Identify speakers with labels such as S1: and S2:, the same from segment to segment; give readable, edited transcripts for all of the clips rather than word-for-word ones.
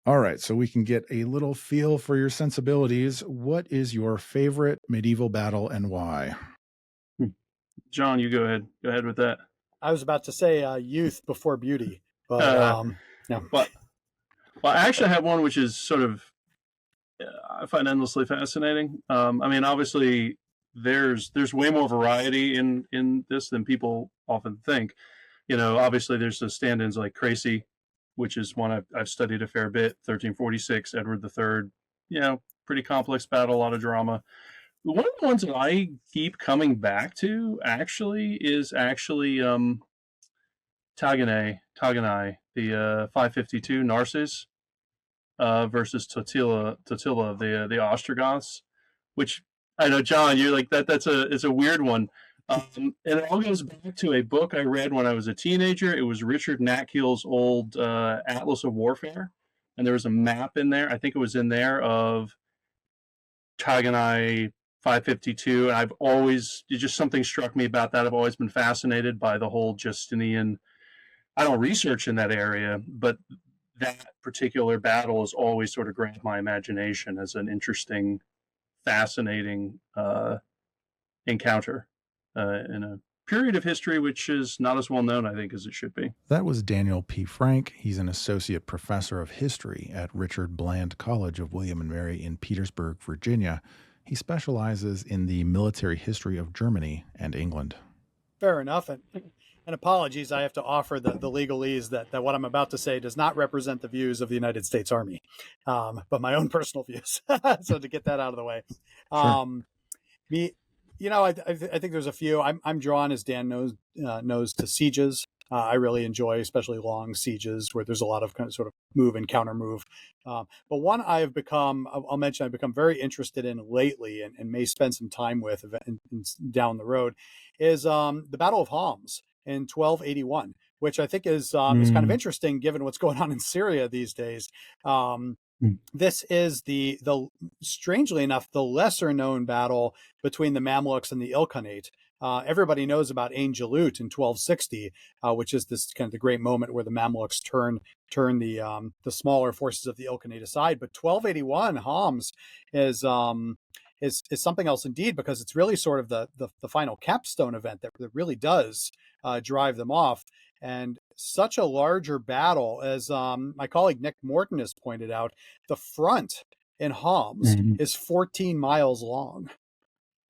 S1: All right, so we can get a little feel for your sensibilities. What is your favorite medieval battle and why?
S2: John, you go ahead. Go ahead with that.
S3: I was about to say youth before beauty, but no.
S2: Well, I actually have one which is sort of I find endlessly fascinating. I mean, obviously, there's way more variety in this than people often think. Obviously, there's the stand-ins like Crecy, which is one I've studied a fair bit. 1346, Edward III. Pretty complex battle, a lot of drama. One of the ones that I keep coming back to is Tagenai, the 552 Narses versus Totila, the Ostrogoths, which I know, John, you're like that. It's a weird one. And it all goes back to a book I read when I was a teenager. It was Richard Natkeel's old Atlas of Warfare, and there was a map in there. I think it was in there of Tagenai 552. And just something struck me about that. I've always been fascinated by the whole Justinian. I don't research in that area, but that particular battle has always sort of grabbed my imagination as an interesting, fascinating encounter in a period of history which is not as well known, I think, as it should be.
S1: That was Daniel P. Franke. He's an associate professor of history at Richard Bland College of William and Mary in Petersburg, Virginia. He specializes in the military history of Germany and England.
S3: Fair enough. And apologies, I have to offer the legalese that what I'm about to say does not represent the views of the United States Army, but my own personal views. So to get that out of the way.
S1: Sure.
S3: I think there's a few. I'm drawn, as Dan knows, to sieges. I really enjoy, especially long sieges where there's a lot of kind of sort of move and counter move. But one I've become very interested in lately and may spend some time with down the road is the Battle of Homs in 1281, which I think is kind of interesting given what's going on in Syria these days. This is the strangely enough, the lesser known battle between the Mamluks and the Ilkhanate. Everybody knows about Ain Jalut in 1260, which is this kind of the great moment where the Mamluks turn the smaller forces of the Ilkhanate aside. But 1281 Homs is something else indeed, because it's really sort of the final capstone event that really does drive them off. And such a larger battle, as my colleague Nick Morton has pointed out, the front in Homs is 14 miles long.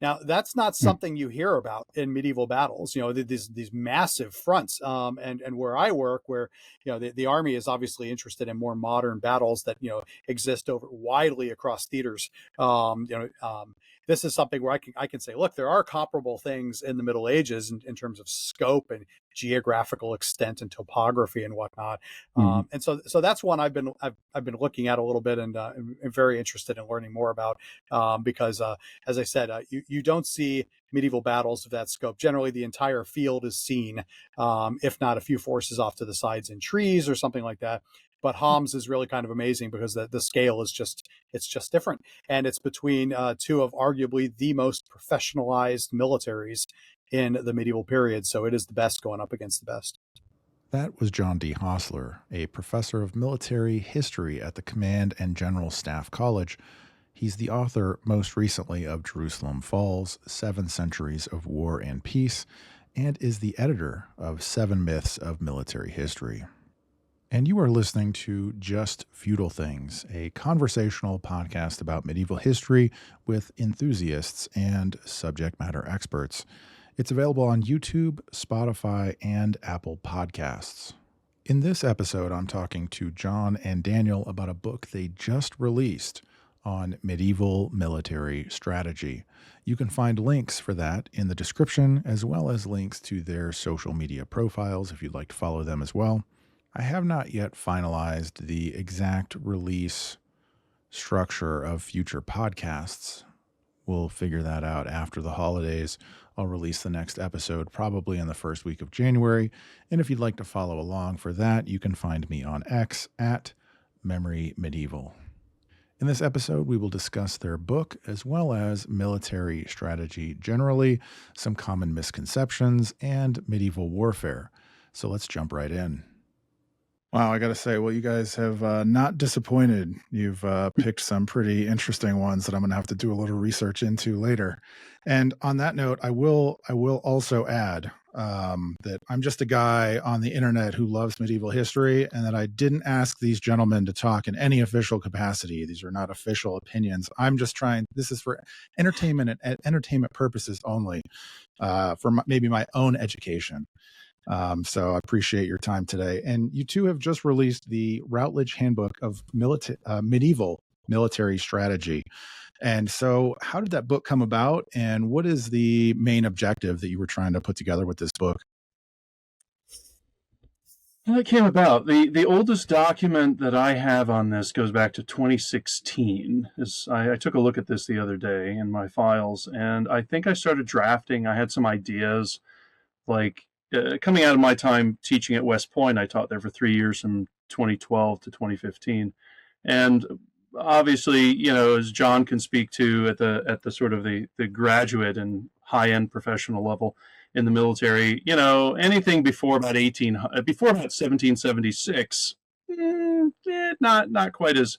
S3: Now, that's not something you hear about in medieval battles, these massive fronts. And where I work, where, the Army is obviously interested in more modern battles that, exist widely across theaters. This is something where I can say, look, there are comparable things in the Middle Ages in terms of scope and geographical extent and topography and whatnot. And so that's one I've been looking at a little bit and very interested in learning more about, because as I said, you don't see medieval battles of that scope. Generally, the entire field is seen, if not a few forces off to the sides in trees or something like that. But Homs is really kind of amazing because the scale is just different. And it's between two of arguably the most professionalized militaries in the medieval period. So it is the best going up against the best.
S1: That was John D. Hosler, a professor of military history at the Command and General Staff College. He's the author, most recently, of Jerusalem Falls, 7 Centuries of War and Peace, and is the editor of 7 Myths of Military History. And you are listening to Just Feudal Things, a conversational podcast about medieval history with enthusiasts and subject matter experts. It's available on YouTube, Spotify, and Apple Podcasts. In this episode, I'm talking to John and Daniel about a book they just released on medieval military strategy. You can find links for that in the description, as well as links to their social media profiles if you'd like to follow them as well. I have not yet finalized the exact release structure of future podcasts. We'll figure that out after the holidays. I'll release the next episode probably in the first week of January. And if you'd like to follow along for that, you can find me on X at Memory Medieval. In this episode, we will discuss their book as well as military strategy generally, some common misconceptions, and medieval warfare. So let's jump right in. Wow, I got to say, well, you guys have not disappointed. You've picked some pretty interesting ones that I'm going to have to do a little research into later. And on that note, I will also add that I'm just a guy on the internet who loves medieval history, and that I didn't ask these gentlemen to talk in any official capacity. These are not official opinions. I'm just trying. This is for entertainment and entertainment purposes only, for maybe my own education. So I appreciate your time today. And you two have just released the Routledge Handbook of Medieval Military Strategy. And so how did that book come about? And what is the main objective that you were trying to put together with this book?
S2: Well, it came about. The oldest document that I have on this goes back to 2016. I took a look at this the other day in my files, and I think I started drafting. I had some ideas, like coming out of my time teaching at West Point. I taught there for 3 years from 2012 to 2015. And obviously, as John can speak to at the sort of the graduate and high-end professional level in the military, anything before about 1776, not quite as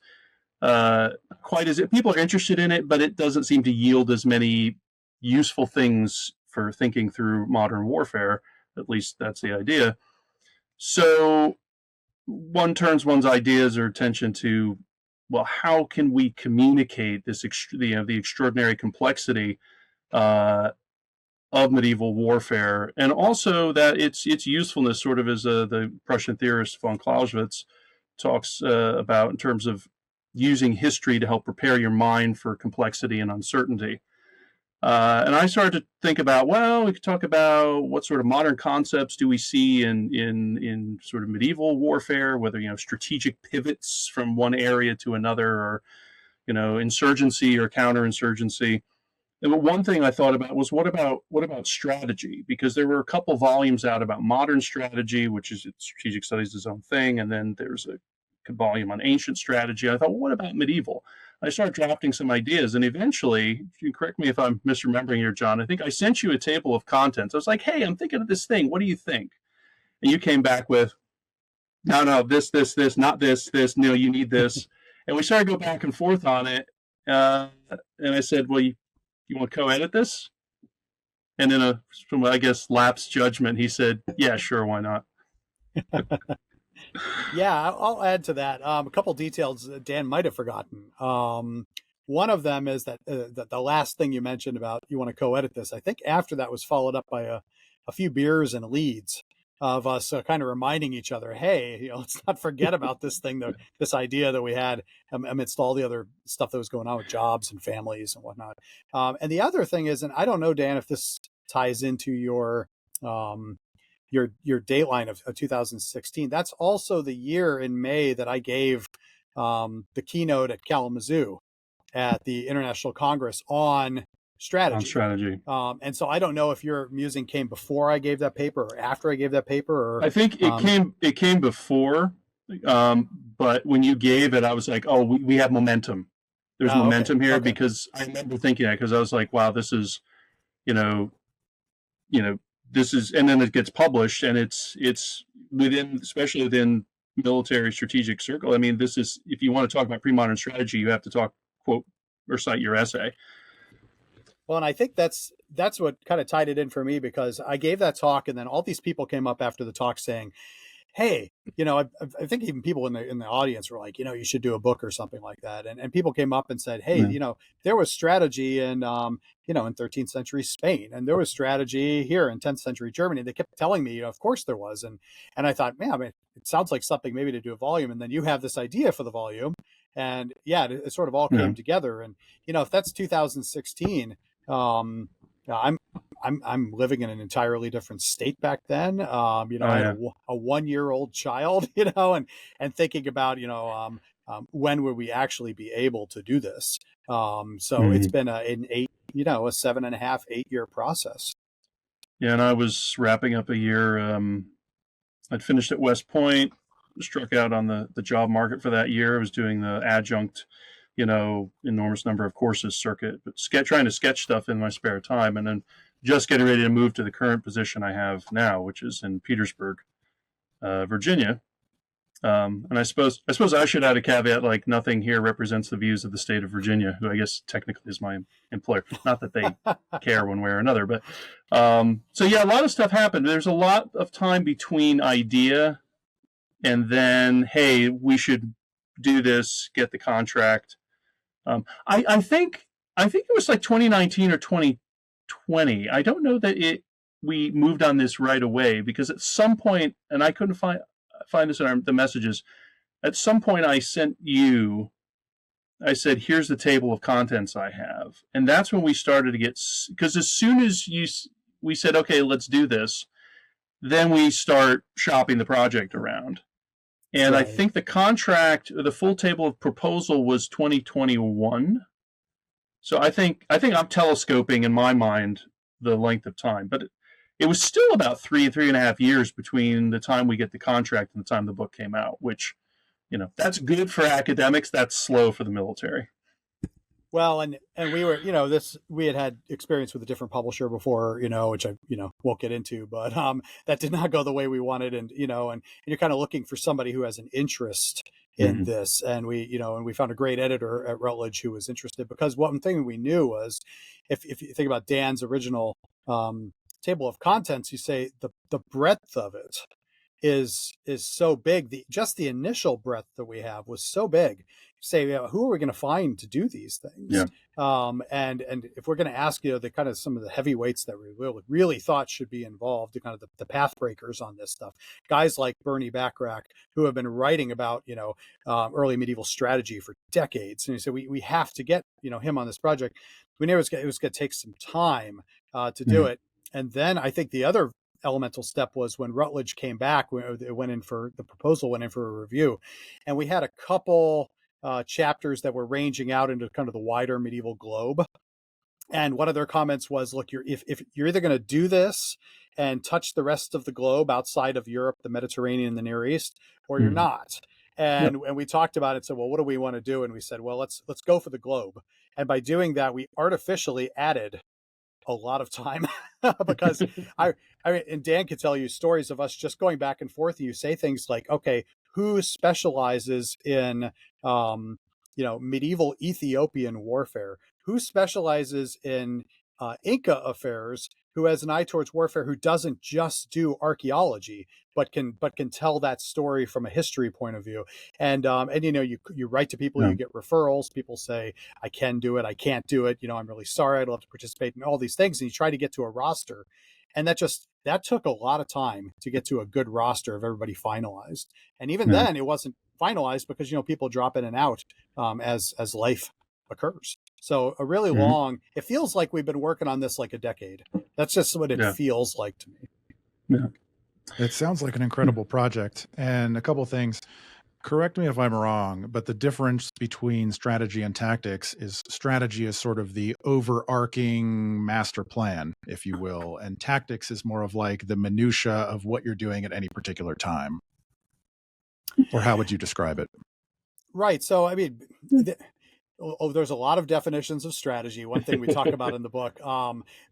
S2: people are interested in it, but it doesn't seem to yield as many useful things for thinking through modern warfare. At least that's the idea. So one turns one's ideas or attention to, well, how can we communicate this, the extraordinary complexity of medieval warfare, and also that its usefulness, sort of as the Prussian theorist von Clausewitz talks about, in terms of using history to help prepare your mind for complexity and uncertainty. And I started to think about, well, we could talk about what sort of modern concepts do we see in sort of medieval warfare, whether, strategic pivots from one area to another, or, insurgency or counterinsurgency. And one thing I thought about was, what about strategy? Because there were a couple volumes out about modern strategy, which is strategic studies, its own thing, and then there's a volume on ancient strategy. I thought, well, what about medieval? I started drafting some ideas, and eventually, you correct me if I'm misremembering here, John, I think I sent you a table of contents. I was like, hey, I'm thinking of this thing. What do you think? And you came back with, no, this, not this, no, you need this. And we started to go back and forth on it. And I said, well, you want to co-edit this? And in from, I guess, lapsed judgment, he said, yeah, sure, why not?
S3: Yeah, I'll add to that. A couple details that Dan might have forgotten. One of them is that the last thing you mentioned about you want to co-edit this. I think after that was followed up by a few beers and leads of us kind of reminding each other, hey, let's not forget about this thing, this idea that we had amidst all the other stuff that was going on with jobs and families and whatnot. And the other thing is, and I don't know, Dan, if this ties into your dateline of 2016. That's also the year in May that I gave the keynote at Kalamazoo at the International Congress on strategy. And so I don't know if your musing came before I gave that paper or after I gave that paper. Or
S2: I think it came before, but when you gave it, I was like, oh, we have momentum. There's momentum here, because I remember thinking that, because I was like, wow, this is, this is, and then it gets published, and it's especially within military strategic circle. I mean, this is, if you want to talk about pre-modern strategy, you have to quote or cite your essay.
S3: Well, and I think that's what kind of tied it in for me, because I gave that talk, and then all these people came up after the talk saying, hey, I think even people in the audience were like, you should do a book or something like that. And people came up and said, hey, there was strategy in 13th century Spain, and there was strategy here in 10th century Germany. They kept telling me, of course there was. And I thought, man, I mean, it sounds like something maybe to do a volume. And then you have this idea for the volume, and yeah, it sort of all came together. And, if that's 2016, I'm living in an entirely different state back then. I had a 1-year-old child, and thinking about, when would we actually be able to do this? So it's been a 7.5, 8-year process.
S2: Yeah. And I was wrapping up a year. I'd finished at West Point, struck out on the job market for that year. I was doing the adjunct, enormous number of courses circuit, but trying to sketch stuff in my spare time. And then just getting ready to move to the current position I have now, which is in Petersburg, Virginia. And I suppose I should add a caveat, like nothing here represents the views of the state of Virginia, who I guess technically is my employer. Not that they care one way or another, but so yeah, a lot of stuff happened. There's a lot of time between idea and then, hey, we should do this, get the contract. I think it was like 2019 or 2020. I don't know that we moved on this right away, because at some point, and I couldn't find this in the messages. At some point, I said, here's the table of contents I have. And that's when we started to get, because as soon as we said, okay, let's do this, then we start shopping the project around. And right. I think the contract, the full table of proposal was 2021. So I think I'm telescoping in my mind the length of time, but it was still about 3.5 years between the time we get the contract and the time the book came out, which, that's good for academics. That's slow for the military.
S3: Well, and we were, we had experience with a different publisher before, which I, won't get into, but that did not go the way we wanted. And, and you're kind of looking for somebody who has an interest in this. And we found a great editor at Routledge who was interested, because one thing we knew was if you think about Dan's original table of contents, you say the breadth of it is so big. Just the initial breadth that we have was so big. Say, who are we going to find to do these things?
S2: Yeah.
S3: And if we're going to ask, the kind of some of the heavyweights that we really thought should be involved, the kind of the path breakers on this stuff, guys like Bernie Backrack, who have been writing about, early medieval strategy for decades. And so we have to get, him on this project. We knew it was going to take some time to do it. And then I think the other elemental step was when Routledge came back, it went in for the proposal, went in for a review, and we had a couple chapters that were ranging out into kind of the wider medieval globe. And one of their comments was, look, if you're either going to do this and touch the rest of the globe outside of Europe, the Mediterranean, and the Near East, or you're not. And we talked about it, said, well, what do we want to do? And we said, well, let's go for the globe. And by doing that, we artificially added a lot of time because I mean, and Dan could tell you stories of us just going back and forth. And you say things like, okay, who specializes in, medieval Ethiopian warfare? Who specializes in Inca affairs? Who has an eye towards warfare? Who doesn't just do archaeology, but can tell that story from a history point of view? And you write to people, you get referrals. People say, I can do it, I can't do it. I'm really sorry, I'd love to participate in all these things. And you try to get to a roster, and that took a lot of time to get to a good roster of everybody finalized. And even then, it wasn't finalized because people drop in and out as life occurs. So a really long, it feels like we've been working on this like a decade. That's just what it feels like to me.
S2: Yeah.
S1: It sounds like an incredible project. And a couple of things, correct me if I'm wrong, but the difference between strategy and tactics is strategy is sort of the overarching master plan, if you will. And tactics is more of like the minutia of what you're doing at any particular time. Or how would you describe it?
S3: Right. So, I mean, there's a lot of definitions of strategy. One thing we talk about in the book.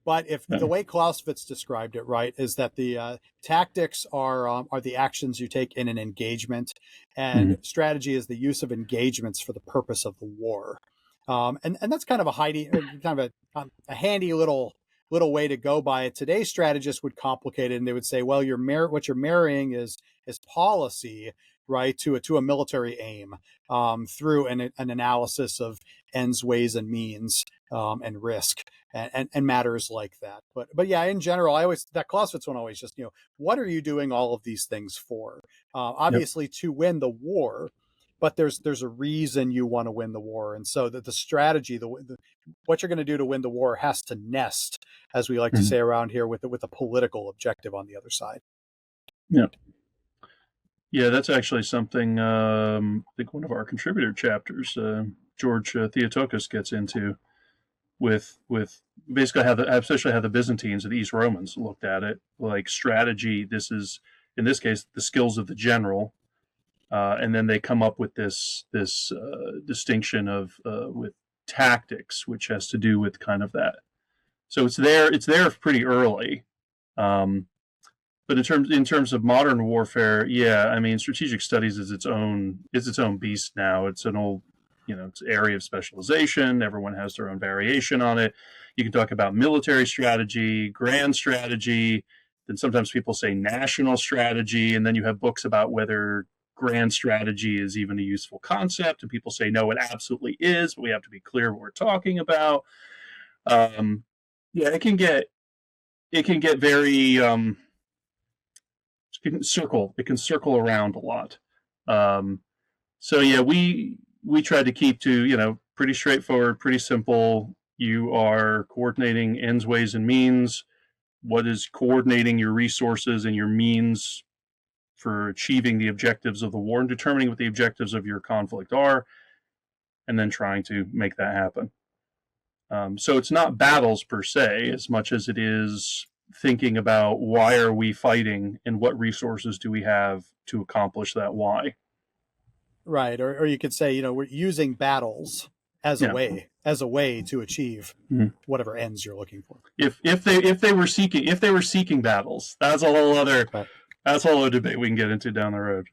S3: But if the way Clausewitz described it, right, is that the tactics are the actions you take in an engagement, and strategy is the use of engagements for the purpose of the war. And that's kind of a handy little way to go by it. Today's strategists would complicate it, and they would say, well, what you're marrying is policy, right, to a military aim through an analysis of ends, ways, and means, and risk, and matters like that. But yeah, in general, that Clausewitz one always just, what are you doing all of these things for? Obviously to win the war, but there's a reason you want to win the war. And so the strategy, what you're going to do to win the war has to nest, as we like to say around here, with a political objective on the other side.
S2: Yeah. Yeah, that's actually something I think one of our contributor chapters, George Theotokos, gets into with basically especially how the Byzantines or the East Romans looked at it, like strategy. This is, in this case, the skills of the general, and then they come up with this distinction of with tactics, which has to do with kind of that. So it's there pretty early. but in terms of modern warfare, yeah, I mean, strategic studies is its own beast now. It's an old, it's an area of specialization. Everyone has their own variation on it. You can talk about military strategy, grand strategy. Then sometimes people say national strategy, and then you have books about whether grand strategy is even a useful concept, and people say no, it absolutely is, but we have to be clear what we're talking about. Yeah, it can get very it can circle around a lot. So yeah, we tried to keep to pretty straightforward, pretty simple. You are coordinating ends, ways, and means. What is coordinating your resources and your means for achieving the objectives of the war, and determining what the objectives of your conflict are, and then trying to make that happen. So it's not battles per se, as much as it is thinking about why are we fighting and what resources do we have to accomplish that why.
S3: Right. Or you could say, we're using battles as a way to achieve whatever ends you're looking for.
S2: If they were seeking battles, that's a whole other debate we can get into down the road.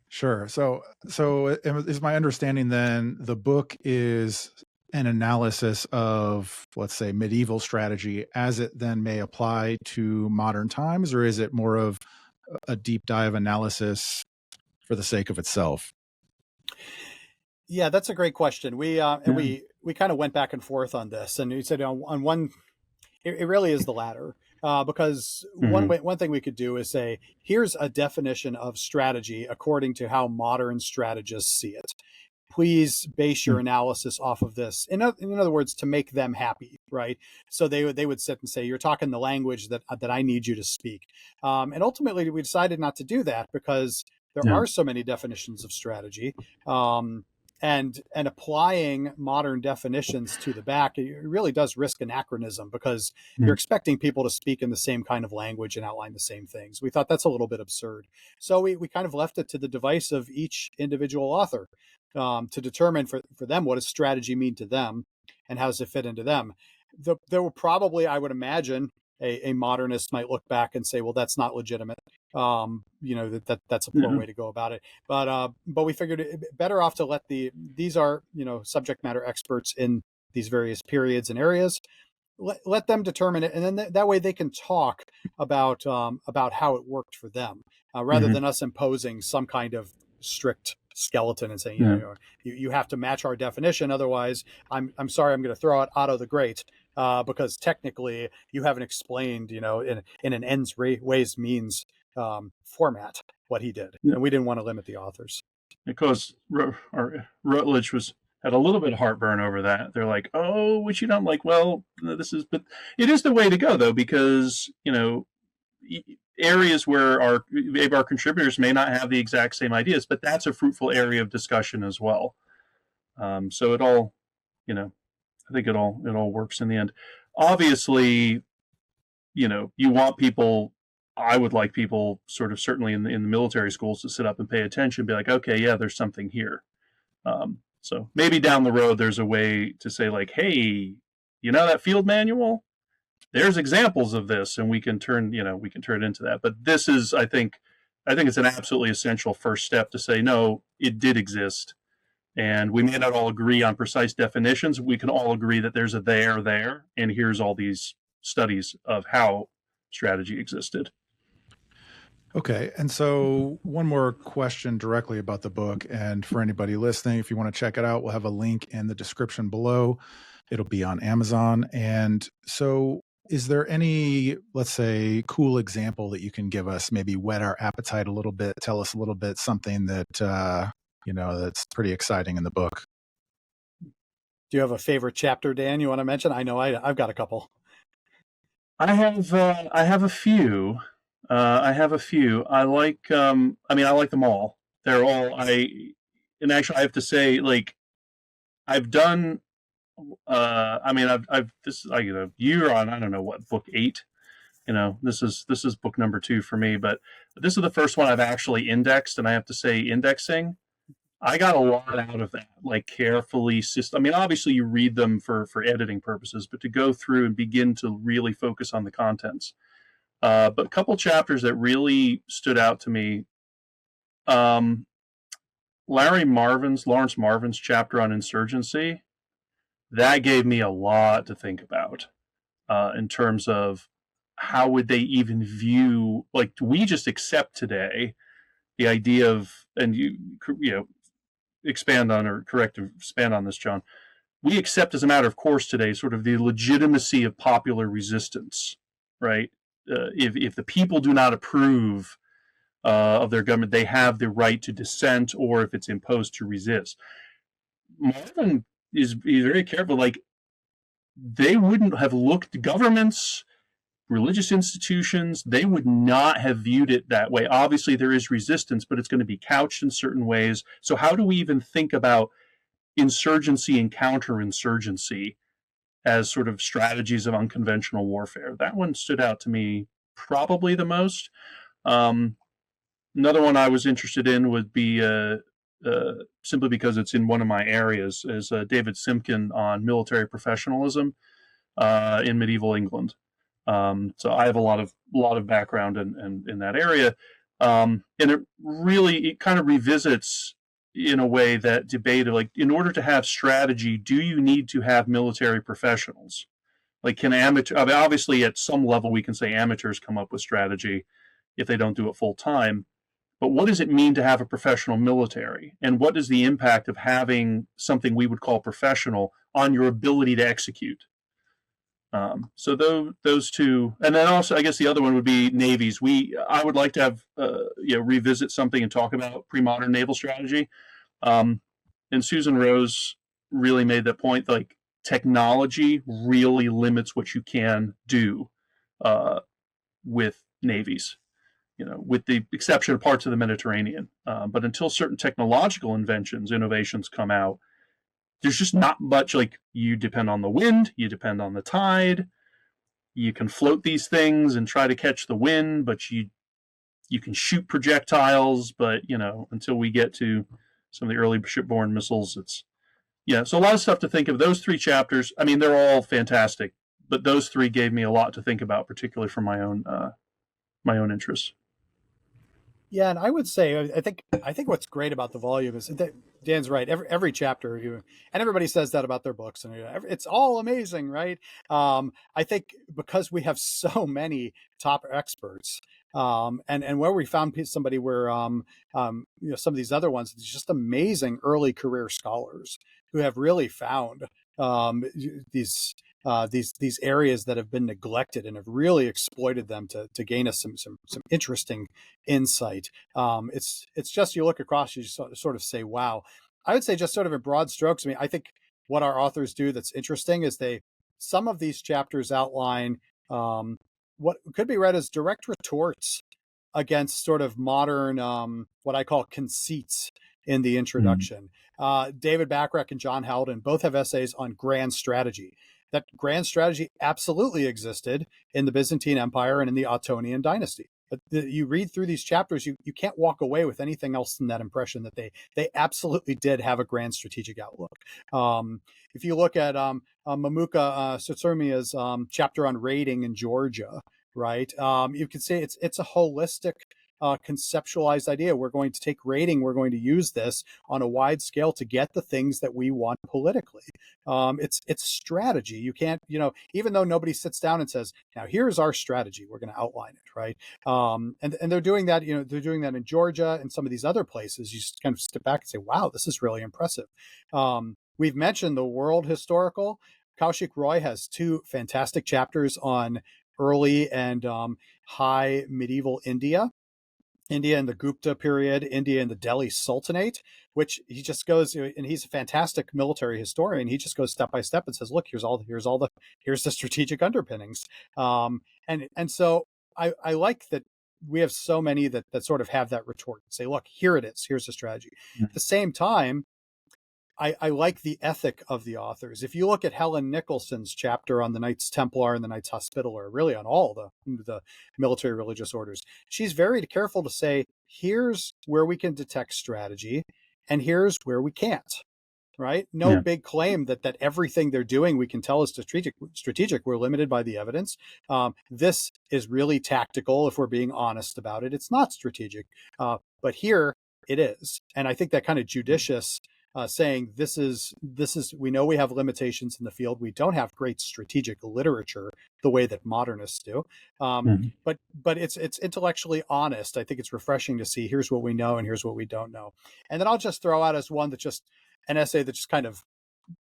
S1: Sure. So is my understanding then the book is an analysis of, let's say, medieval strategy as it then may apply to modern times, or is it more of a deep dive analysis for the sake of itself?
S3: Yeah, that's a great question. We kind of went back and forth on this, and we said on one, it really is the latter, because one thing we could do is say, here's a definition of strategy according to how modern strategists see it. Please base your analysis off of this. In other words, to make them happy, right? So they would sit and say, you're talking the language that I need you to speak. And ultimately, we decided not to do that because there are so many definitions of strategy. And applying modern definitions to the back, it really does risk anachronism because you're expecting people to speak in the same kind of language and outline the same things. We thought that's a little bit absurd. So we kind of left it to the device of each individual author to determine for them what does strategy mean to them and how does it fit into them. There will probably, I would imagine, a modernist might look back and say, well, that's not legitimate. That's a poor way to go about it. But we figured it better off to let these are, subject matter experts in these various periods and areas. Let them determine it. And then that way they can talk about how it worked for them rather than us imposing some kind of strict skeleton and saying, you have to match our definition. Otherwise, I'm sorry, I'm going to throw it out of the grate. Because technically you haven't explained, in an ends, ways, means format what he did, and we didn't want to limit the authors.
S2: Because Rutledge had a little bit of heartburn over that. They're like, "Oh, which you don't like." Well, but it is the way to go though, because areas where our contributors may not have the exact same ideas, but that's a fruitful area of discussion as well. So it all, I think it all works in the end. Obviously, you want people. I would like people sort of certainly in the military schools to sit up and pay attention, be like, okay, yeah, there's something here. So maybe down the road there's a way to say like, hey, that field manual? There's examples of this, and we can turn it into that. But this is, I think it's an absolutely essential first step to say, no, it did exist. And we may not all agree on precise definitions. We can all agree that there's a there, and here's all these studies of how strategy existed.
S1: Okay. And so one more question directly about the book. And for anybody listening, if you want to check it out, we'll have a link in the description below. It'll be on Amazon. And so is there any, let's say, cool example that you can give us, maybe whet our appetite a little bit, tell us a little bit, something that, that's pretty exciting in the book?
S3: Do you have a favorite chapter, Dan, you want to mention? I know I've got a couple.
S2: I have a few. I like them all. They're all, and actually I have to say, like, I've done, you're on, I don't know what, book 8, this is book number 2 for me, but this is the first one I've actually indexed, and I have to say indexing, I got a lot out of that, like carefully obviously you read them for editing purposes, but to go through and begin to really focus on the contents. But a couple chapters that really stood out to me. Um, Lawrence Marvin's chapter on insurgency, that gave me a lot to think about in terms of how would they even view, like, we just accept today the idea of, and you expand on this, John. We accept as a matter of course today sort of the legitimacy of popular resistance, right? If the people do not approve of their government, they have the right to dissent, or if it's imposed, to resist. Marvin is very careful. Like, they wouldn't have looked, governments, religious institutions, they would not have viewed it that way. Obviously, there is resistance, but it's going to be couched in certain ways. So how do we even think about insurgency and counterinsurgency as sort of strategies of unconventional warfare? That one stood out to me probably the most. Another one I was interested in would be simply because it's in one of my areas, is David Simkin on military professionalism in medieval England. So I have a lot of background in that area, and it kind of revisits in a way that debate of, like, in order to have strategy, do you need to have military professionals? Like, can amateur? I mean, obviously, at some level, we can say amateurs come up with strategy if they don't do it full time. But what does it mean to have a professional military? And what is the impact of having something we would call professional on your ability to execute? So those two, and then also I guess the other one would be navies. I would like to have revisit something and talk about pre-modern naval strategy. And Susan Rose really made that point. Like, technology really limits what you can do with navies. With the exception of parts of the Mediterranean. But until certain technological innovations come out, there's just not much. Like, you depend on the wind, you depend on the tide, you can float these things and try to catch the wind, but you can shoot projectiles, but until we get to some of the early shipborne missiles, so a lot of stuff to think of. Those three chapters, I mean, they're all fantastic, but those three gave me a lot to think about, particularly for my own interests.
S3: Yeah, and I would say I think what's great about the volume is that Dan's right. Every chapter, and everybody says that about their books, and it's all amazing, right? I think because we have so many top experts, and where we found somebody where some of these other ones, it's just amazing early career scholars who have really found these areas that have been neglected and have really exploited them to gain us some interesting insight. It's just, you look across, you just sort of say, wow. I would say, just sort of in broad strokes, I mean, I think what our authors do that's interesting is some of these chapters outline what could be read as direct retorts against sort of modern, what I call conceits in the introduction. David Bachrach and John Haldon both have essays on grand strategy. That grand strategy absolutely existed in the Byzantine Empire and in the Ottonian dynasty. But you read through these chapters, you can't walk away with anything else than that impression that they absolutely did have a grand strategic outlook. If you look at Mamuka Tsutsurmia's chapter on raiding in Georgia, right, you could say it's a holistic conceptualized idea. We're going to take rating. We're going to use this on a wide scale to get the things that we want politically. It's strategy. You can't, even though nobody sits down and says, now here's our strategy, we're going to outline it, right? And they're doing that, they're doing that in Georgia and some of these other places. You just kind of step back and say, wow, this is really impressive. We've mentioned the world historical. Kaushik Roy has two fantastic chapters on early and high medieval India in the Gupta period, India in the Delhi Sultanate, which he just goes, and he's a fantastic military historian. He just goes step by step and says, look, here's the strategic underpinnings. And so I like that we have so many that sort of have that retort and say, look, here it is. Here's the strategy. Mm-hmm. At the same time, I like the ethic of the authors. If you look at Helen Nicholson's chapter on the Knights Templar and the Knights Hospitaller, really on all the military religious orders, she's very careful to say, here's where we can detect strategy and here's where we can't. right? No big claim that everything they're doing we can tell is strategic. We're limited by the evidence. This is really tactical. If we're being honest about it, it's not strategic, but here it is. And I think that kind of judicious saying this is we know we have limitations in the field. We don't have great strategic literature the way that modernists do, but it's intellectually honest. I think it's refreshing to see here's what we know and here's what we don't know. And then I'll just throw out as one that just an essay that just kind of,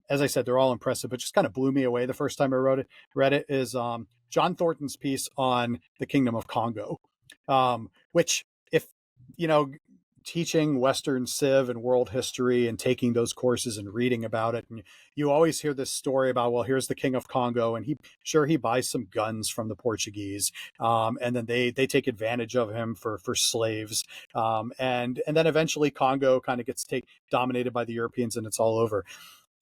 S3: as I said, they're all impressive, but just kind of blew me away the first time I read it is John Thornton's piece on the Kingdom of Congo, which, if teaching Western Civ and world history and taking those courses and reading about it, and you always hear this story about, well, here's the King of Congo, and he buys some guns from the Portuguese, and then they take advantage of him for slaves, and then eventually Congo kind of gets dominated by the Europeans, and it's all over.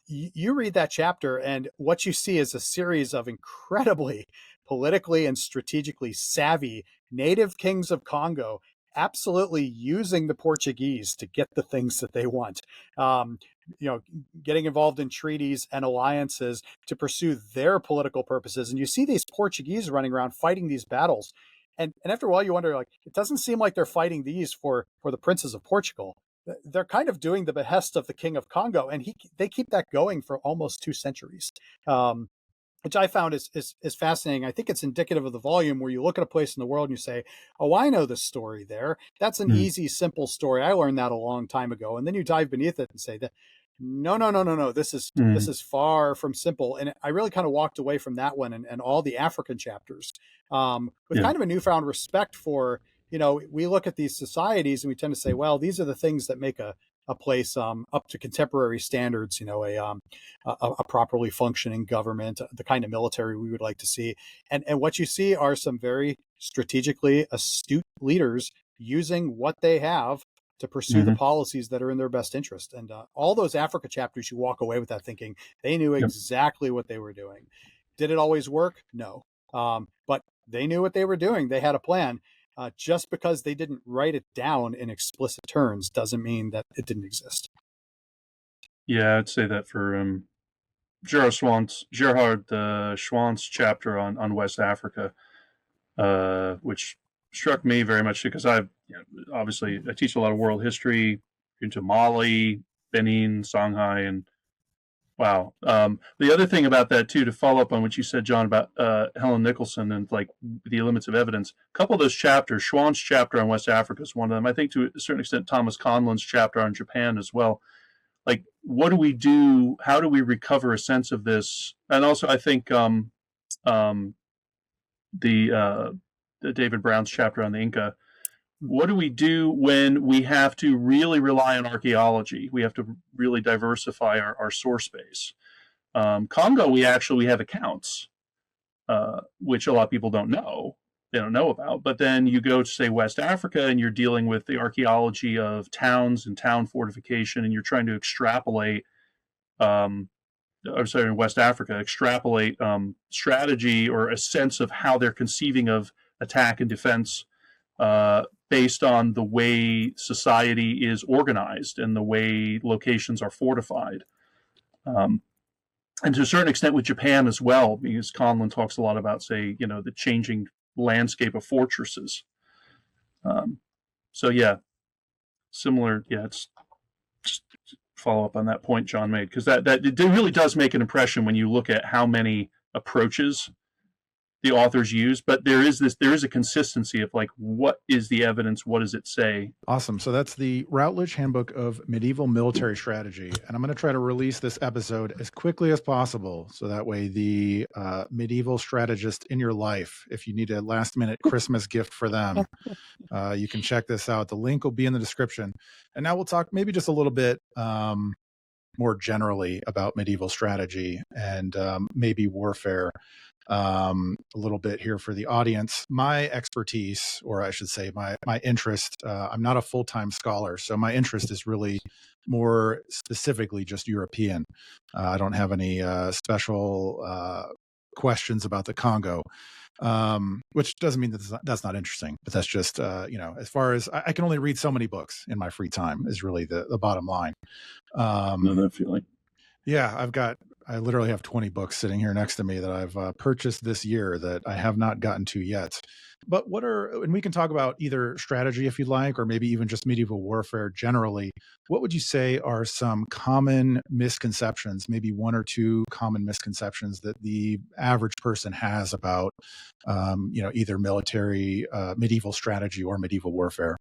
S3: You read that chapter, and what you see is a series of incredibly politically and strategically savvy native kings of Congo absolutely using the Portuguese to get the things that they want, getting involved in treaties and alliances to pursue their political purposes. And you see these Portuguese running around fighting these battles. And after a while, you wonder, it doesn't seem like they're fighting these for the princes of Portugal. They're kind of doing the behest of the King of Congo. And they keep that going for almost 2 centuries. Which I found is fascinating. I think it's indicative of the volume where you look at a place in the world and you say, oh, I know this story there. That's an easy, simple story. I learned that a long time ago. And then you dive beneath it and say that, no. This is far from simple. And I really kind of walked away from that one and all the African chapters with kind of a newfound respect for, we look at these societies and we tend to say, well, these are the things that make a place up to contemporary standards, a properly functioning government, the kind of military we would like to see. And what you see are some very strategically astute leaders using what they have to pursue the policies that are in their best interest. And all those Africa chapters, you walk away with that thinking they knew exactly what they were doing. Did it always work? No. But they knew what they were doing. They had a plan. Just because they didn't write it down in explicit terms doesn't mean that it didn't exist.
S2: Yeah, I'd say that for Gerhard Schwann's chapter on West Africa, which struck me very much because obviously I teach a lot of world history into Mali, Benin, Songhai, and wow. The other thing about that too, to follow up on what you said, John, about Helen Nicholson and the limits of evidence, a couple of those chapters, Schwann's chapter on West Africa is one of them. I think to a certain extent, Thomas Conlon's chapter on Japan as well. What do we do? How do we recover a sense of this? And also, I think the David Brown's chapter on the Inca. What do we do when we have to really rely on archaeology? We have to really diversify our source base. Congo, we have accounts, which a lot of people don't know. They don't know about. But then you go to, say, West Africa, and you're dealing with the archaeology of towns and town fortification, and you're trying to extrapolate, in West Africa, extrapolate strategy or a sense of how they're conceiving of attack and defense based on the way society is organized and the way locations are fortified. And to a certain extent with Japan as well, because Conlon talks a lot about, say, the changing landscape of fortresses. Similar. Yeah, it's just follow up on that point John made, because that it really does make an impression when you look at how many approaches the authors use, but there is a consistency of what is the evidence, what does it say?
S1: Awesome. So that's the Routledge Handbook of Medieval Military Strategy, and I'm going to try to release this episode as quickly as possible, so that way the medieval strategist in your life, if you need a last-minute Christmas gift for them, you can check this out. The link will be in the description. And now we'll talk maybe just a little bit more generally about medieval strategy and maybe warfare. A little bit here for the audience. My expertise, or I should say my interest, I'm not a full-time scholar, so my interest is really more specifically just European. I don't have any special questions about the Congo, which doesn't mean that's not interesting, but that's just, as far as I can only read so many books in my free time is really the bottom line.
S2: Know that feeling.
S1: Yeah, I literally have 20 books sitting here next to me that I've purchased this year that I have not gotten to yet. But and we can talk about either strategy if you'd like, or maybe even just medieval warfare generally. What would you say are some common misconceptions, maybe one or two common misconceptions that the average person has about, either military, medieval strategy or medieval warfare?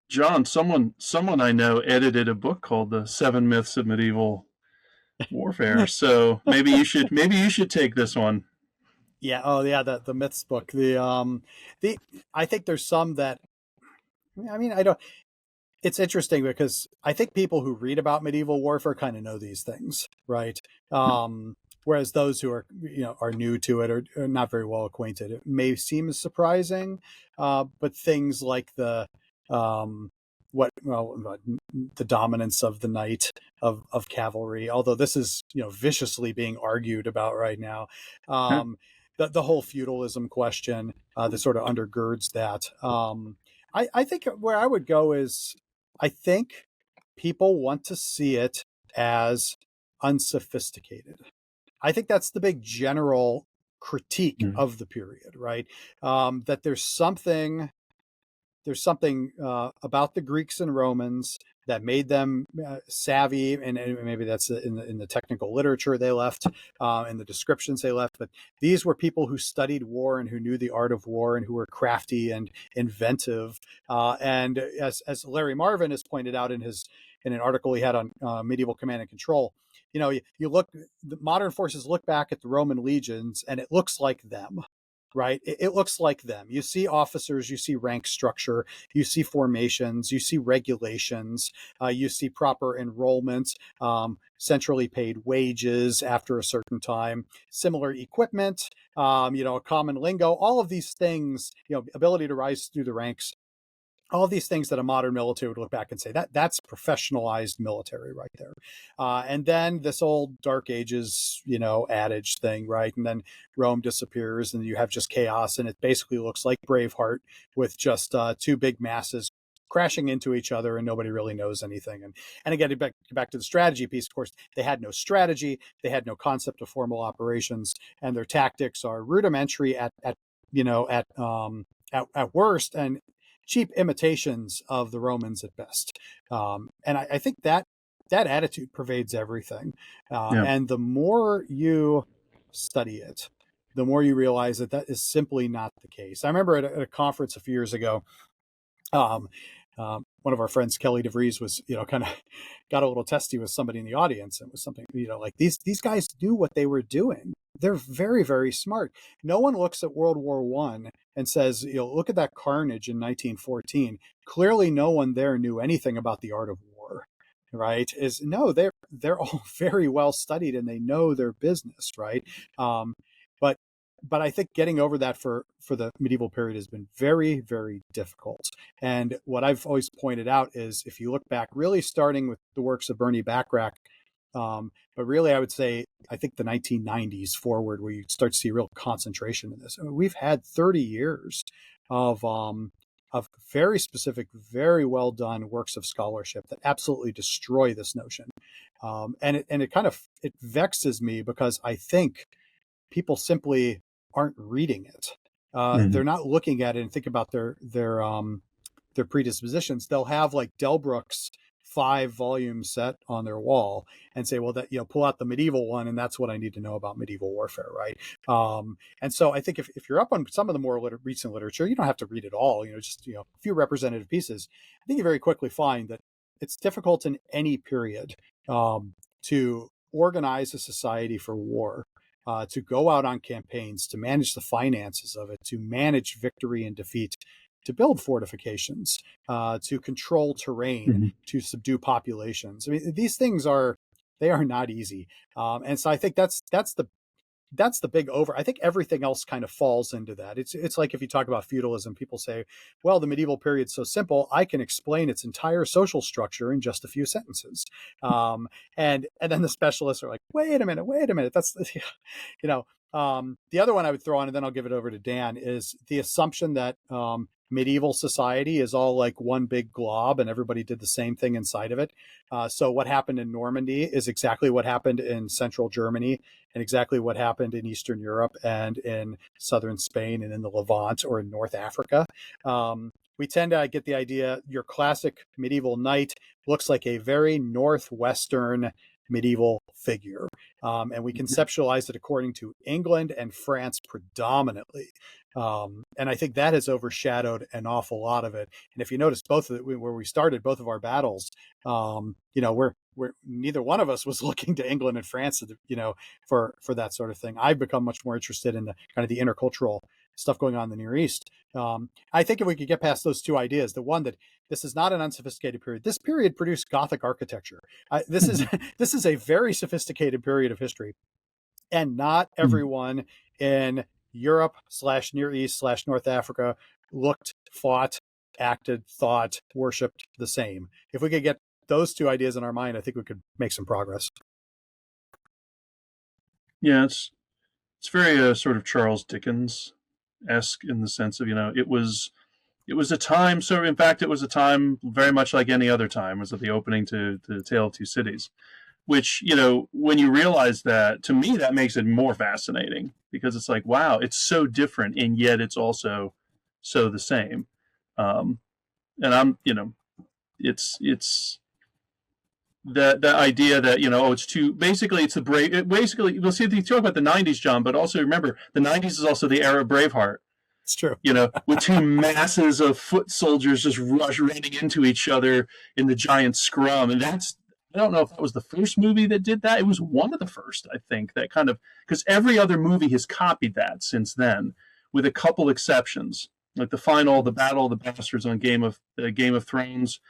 S2: John, someone I know edited a book called The Seven Myths of Medieval Warfare. So maybe you should take this one.
S3: Yeah. Oh, yeah. The myths book. I think there's some that, I mean, I don't. It's interesting because I think people who read about medieval warfare kind of know these things, right? Whereas those who are new to it or are not very well acquainted, it may seem surprising. But things like um, the dominance of the knight of cavalry, although this is viciously being argued about right now. The whole feudalism question that sort of undergirds that. I think where I would go is I think people want to see it as unsophisticated. I think that's the big general critique of the period, right? That there's something about the Greeks and Romans that made them savvy, and maybe that's in the technical literature they left, in the descriptions they left. But these were people who studied war and who knew the art of war and who were crafty and inventive. And as Larry Marvin has pointed out in an article he had on medieval command and control, you look, the modern forces look back at the Roman legions and it looks like them. Right. It looks like them. You see officers, you see rank structure, you see formations, you see regulations, you see proper enrollment, centrally paid wages after a certain time, similar equipment, a common lingo, all of these things, ability to rise through the ranks. All of these things that a modern military would look back and say that's professionalized military right there. And then this old Dark Ages, adage thing, right? And then Rome disappears and you have just chaos. And it basically looks like Braveheart with just two big masses crashing into each other and nobody really knows anything. And again, back to the strategy piece, of course, they had no strategy. They had no concept of formal operations, and their tactics are rudimentary at worst, and cheap imitations of the Romans at best. And I think that attitude pervades everything. And the more you study it, the more you realize that is simply not the case. I remember at a conference a few years ago, one of our friends, Kelly DeVries, was, kind of got a little testy with somebody in the audience, and was something, like these guys knew what they were doing. They're very, very smart. No one looks at World War I and says, look at that carnage in 1914. Clearly, no one there knew anything about the art of war, right? No, they're all very well studied and they know their business, right? But I think getting over that for the medieval period has been very, very difficult. And what I've always pointed out is if you look back, really starting with the works of Bernie Backrack, but really I would say, I think the 1990s forward, where you start to see a real concentration in this. I mean, we've had 30 years of very specific, very well done works of scholarship that absolutely destroy this notion. And it vexes me because I think people simply aren't reading it. They're not looking at it and think about their predispositions. They'll have like Delbruck's 5-volume set on their wall and say, well, that, pull out the medieval one, and that's what I need to know about medieval warfare, right? And so I think if you're up on some of the more recent literature, you don't have to read it all, just a few representative pieces. I think you very quickly find that it's difficult in any period to organize a society for war. To go out on campaigns, to manage the finances of it, to manage victory and defeat, to build fortifications, to control terrain, to subdue populations. I mean, these things are not easy. And so I think that's the big I think everything else kind of falls into that. It's like if you talk about feudalism, people say, well, the medieval period's so simple, I can explain its entire social structure in just a few sentences. And then the specialists are like, wait a minute. That's, the other one I would throw on, and then I'll give it over to Dan, is the assumption that medieval society is all like one big glob and everybody did the same thing inside of it. So what happened in Normandy is exactly what happened in central Germany and exactly what happened in Eastern Europe and in southern Spain and in the Levant or in North Africa. We tend to get the idea your classic medieval knight looks like a very Northwestern medieval figure. And we conceptualize it according to England and France predominantly. And I think that has overshadowed an awful lot of it. And if you notice, both of where we started, both of our battles, we're neither one of us was looking to England and France, for that sort of thing. I've become much more interested in the kind of the intercultural stuff going on in the Near East. I think if we could get past those two ideas, the one that this is not an unsophisticated period. This period produced Gothic architecture. This is a very sophisticated period of history, and not everyone in Europe / Near East / North Africa looked, fought, acted, thought, worshipped the same. If we could get those two ideas in our mind, I think we could make some progress.
S2: Yeah, it's very sort of Charles Dickens-esque in the sense of, it was a time. So in fact, it was a time very much like any other time. It was at the opening to The Tale of Two Cities, which, when you realize that, to me, that makes it more fascinating because it's like, wow, it's so different. And yet it's also so the same. And I'm, it's that idea that, it's too, basically it's the brave, basically, we'll see, you talk about the 90s, John, but also remember the 90s is also the era of Braveheart.
S3: It's true.
S2: With two masses of foot soldiers just running into each other in the giant scrum. And I don't know if that was the first movie that did that. It was one of the first, I think, that kind of, because every other movie has copied that since then, with a couple exceptions. Like the Battle of the Bastards on Game of Thrones.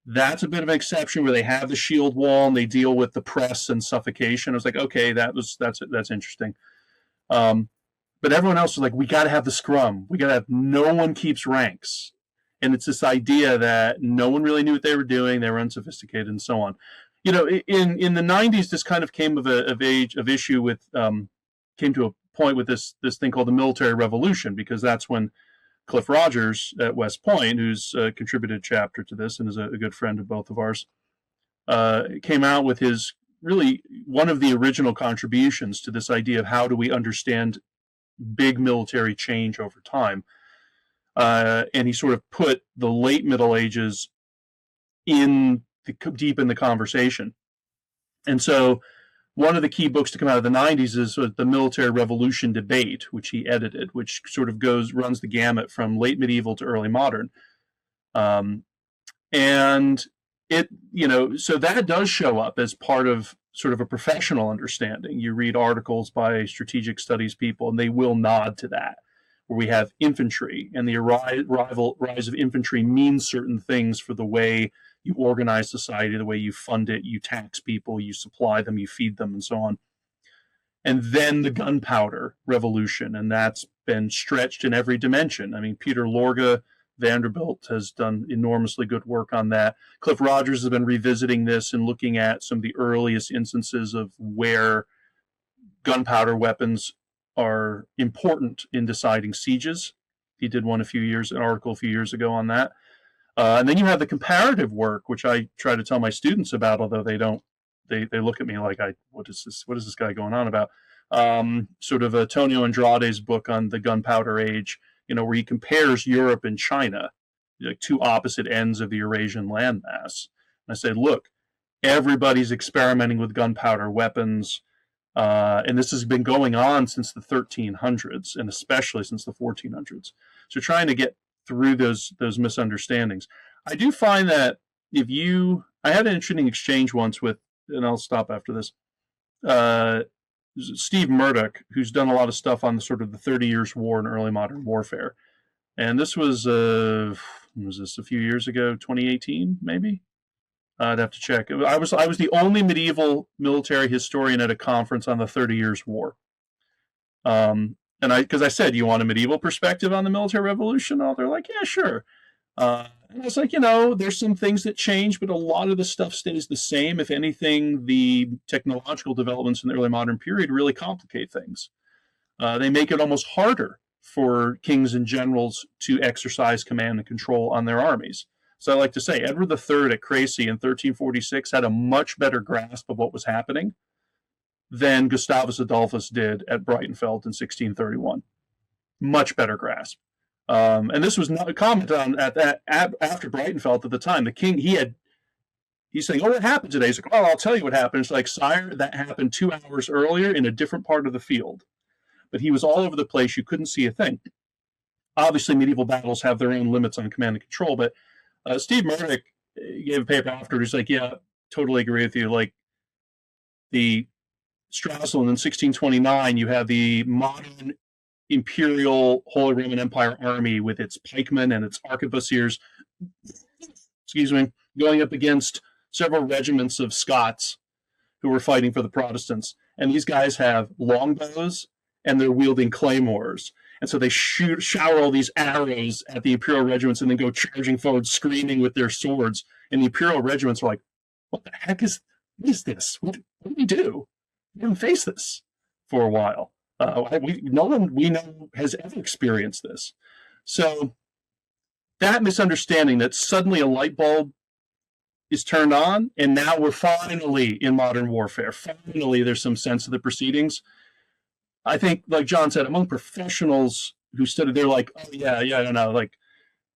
S2: That's a bit of an exception where they have the shield wall and they deal with the press and suffocation. I was like, okay, that's interesting. But everyone else was like, we got to have the scrum. We got to have, no one keeps ranks. And it's this idea that no one really knew what they were doing. They were unsophisticated and so on. In the 90s, this kind of came came to a point with this thing called the military revolution, because that's when Cliff Rogers at West Point, who's contributed a chapter to this and is a good friend of both of ours, came out with his really one of the original contributions to this idea of how do we understand big military change over time. And he sort of put the late Middle Ages deep in the conversation. And so one of the key books to come out of the 90s is the Military Revolution Debate, which he edited, which sort of runs the gamut from late medieval to early modern. And it, so that does show up as part of sort of a professional understanding. You read articles by strategic studies people, and they will nod to that, where we have infantry, and the rise of infantry means certain things for the way you organize society, the way you fund it, you tax people, you supply them, you feed them, and so on. And then the gunpowder revolution, and that's been stretched in every dimension. I mean, Peter Lorga, Vanderbilt, has done enormously good work on that. Cliff Rogers has been revisiting this and looking at some of the earliest instances of where gunpowder weapons are important in deciding sieges. He did an article a few years ago on that. And then you have the comparative work, which I try to tell my students about, although they don't. They look at me like, what is this guy going on about? Sort of Antonio Andrade's book on the gunpowder age, where he compares Europe and China, like two opposite ends of the Eurasian landmass. And I say, look, everybody's experimenting with gunpowder weapons, and this has been going on since the 1300s, and especially since the 1400s. So trying to get through those misunderstandings. I do find that I had an interesting exchange once with, and I'll stop after this, Steve Murdoch, who's done a lot of stuff on the sort of the 30 Years' War and early modern warfare. And this was a few years ago, 2018, maybe? I'd have to check. I was the only medieval military historian at a conference on the 30 Years' War. And because I said, you want a medieval perspective on the military revolution? Oh, they're like, yeah, sure. And I was like, there's some things that change, but a lot of the stuff stays the same. If anything, the technological developments in the early modern period really complicate things. They make it almost harder for kings and generals to exercise command and control on their armies. So I like to say Edward III at Crecy in 1346 had a much better grasp of what was happening than Gustavus Adolphus did at Breitenfeld in 1631. Much better grasp. And this was not a comment on after Breitenfeld at the time. The king, he's saying, "Oh, what happened today?" He's like, "Oh, I'll tell you what happened." It's like, "Sire, that happened 2 hours earlier in a different part of the field." But he was all over the place. You couldn't see a thing. Obviously, medieval battles have their own limits on command and control. But Steve Murdoch gave a paper afterwards. He's like, "Yeah, totally agree with you." Like the Stralsund in 1629, you have the modern imperial Holy Roman Empire army with its pikemen and its arquebusiers, going up against several regiments of Scots who were fighting for the Protestants. And these guys have longbows and they're wielding claymores. And so they shower all these arrows at the imperial regiments and then go charging forward, screaming with their swords. And the imperial regiments are like, "What the heck is this? What do we do? We haven't faced this for a while. No one we know has ever experienced this." So that misunderstanding that suddenly a light bulb is turned on, and now we're finally in modern warfare. Finally, there's some sense of the proceedings. I think, like John said, among professionals who studied, they're like, "Oh, yeah, I don't know, like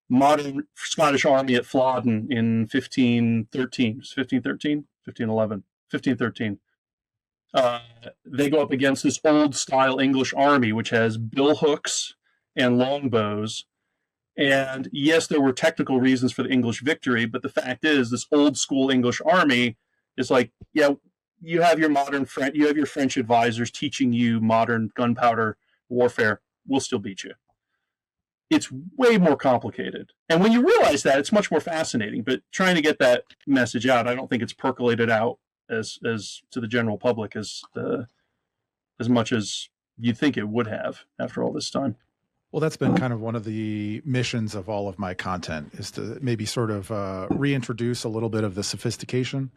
S2: modern Scottish army at Flodden in 1513, 1513, 1511, 1513. They go up against this old-style English army, which has billhooks and longbows. And yes, there were technical reasons for the English victory, but the fact is, this old-school English army is like, yeah, you have your French advisors teaching you modern gunpowder warfare. We'll still beat you. It's way more complicated. And when you realize that, it's much more fascinating. But trying to get that message out, I don't think it's percolated out as to the general public as much as you'd think it would have after all this time.
S1: Well, that's been kind of one of the missions of all of my content, is to maybe sort of reintroduce a little bit of the sophistication,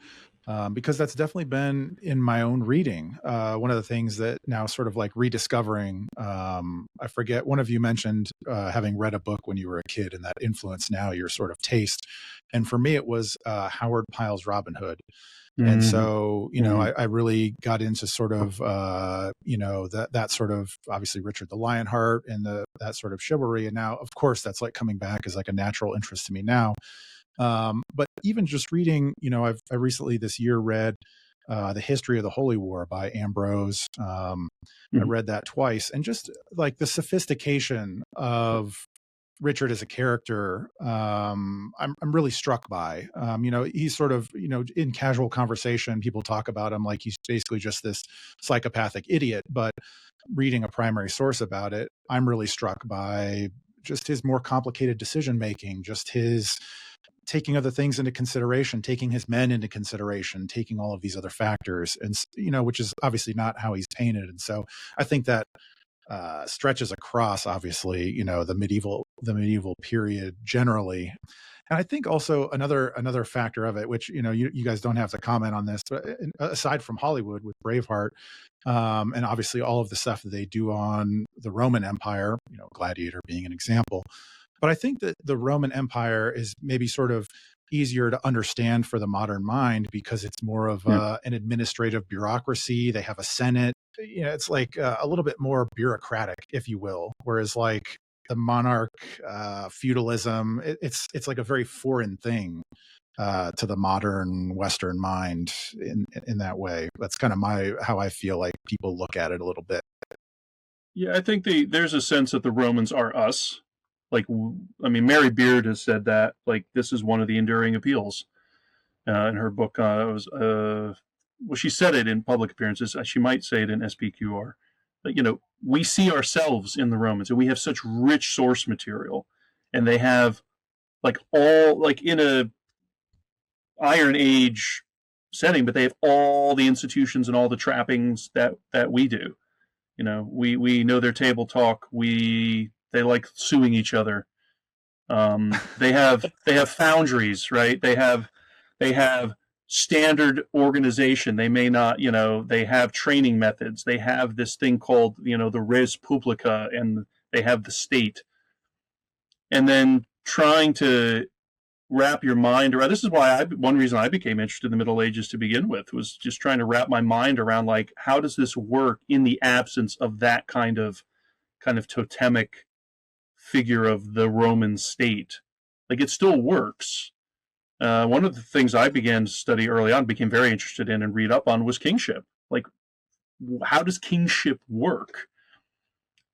S1: because that's definitely been in my own reading. One of the things that now sort of like rediscovering, I forget, one of you mentioned having read a book when you were a kid and that influenced now your sort of taste. And for me, it was Howard Pyle's Robin Hood. And so, I really got into sort of, that sort of, obviously Richard the Lionheart and that sort of chivalry. And now, of course, that's like coming back as like a natural interest to me now. But even just reading, I recently this year read The History of the Holy War by Ambrose. I read that twice, and just like the sophistication of Richard as a character, I'm really struck by. He's sort of, in casual conversation, people talk about him like he's basically just this psychopathic idiot. But reading a primary source about it, I'm really struck by just his more complicated decision making, just his taking other things into consideration, taking his men into consideration, taking all of these other factors, and which is obviously not how he's painted. And so I think that stretches across, obviously, the medieval period generally. And I think also another factor of it, which, you guys don't have to comment on this, but aside from Hollywood with Braveheart, and obviously all of the stuff that they do on the Roman Empire, Gladiator being an example. But I think that the Roman Empire is maybe sort of easier to understand for the modern mind because it's more of an administrative bureaucracy. They have a Senate. It's like a little bit more bureaucratic, if you will. Whereas like the monarch, feudalism, it's like a very foreign thing to the modern Western mind in that way. That's kind of how I feel like people look at it a little bit.
S2: Yeah, I think there's a sense that the Romans are us. Like, Mary Beard has said that, like, this is one of the enduring appeals in her book. She said it in public appearances. She might say it in SPQR. But, we see ourselves in the Romans, and we have such rich source material. And they have, in a Iron Age setting, but they have all the institutions and all the trappings that we do. We know their table talk. They like suing each other. They have foundries, right? They have standard organization. They may not, they have training methods. They have this thing called, the res publica, and they have the state, and then trying to wrap your mind around. This is why one reason I became interested in the Middle Ages to begin with was just trying to wrap my mind around, like, how does this work in the absence of that kind of totemic figure of the Roman state? Like, it still works. One of the things I began to study early on, became very interested in and read up on, was kingship. Like, how does kingship work?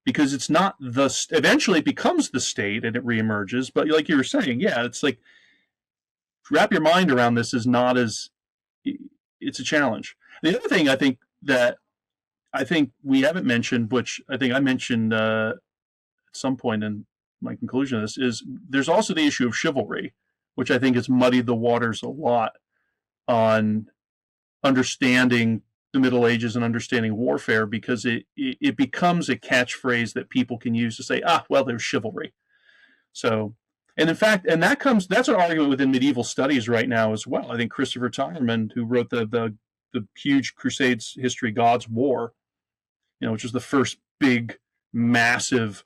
S2: Because it's not eventually it becomes the state and it reemerges. But like you were saying, yeah, it's like, wrap your mind around this is not as, it's a challenge. The other thing I think we haven't mentioned, which I think I mentioned at some point in my conclusion of this, is there's also the issue of chivalry, which I think has muddied the waters a lot on understanding the Middle Ages and understanding warfare, because it becomes a catchphrase that people can use to say, well, there's chivalry. So, and in fact, and that's an argument within medieval studies right now as well. I think Christopher Tyerman, who wrote the huge Crusades history, God's War, which was the first big, massive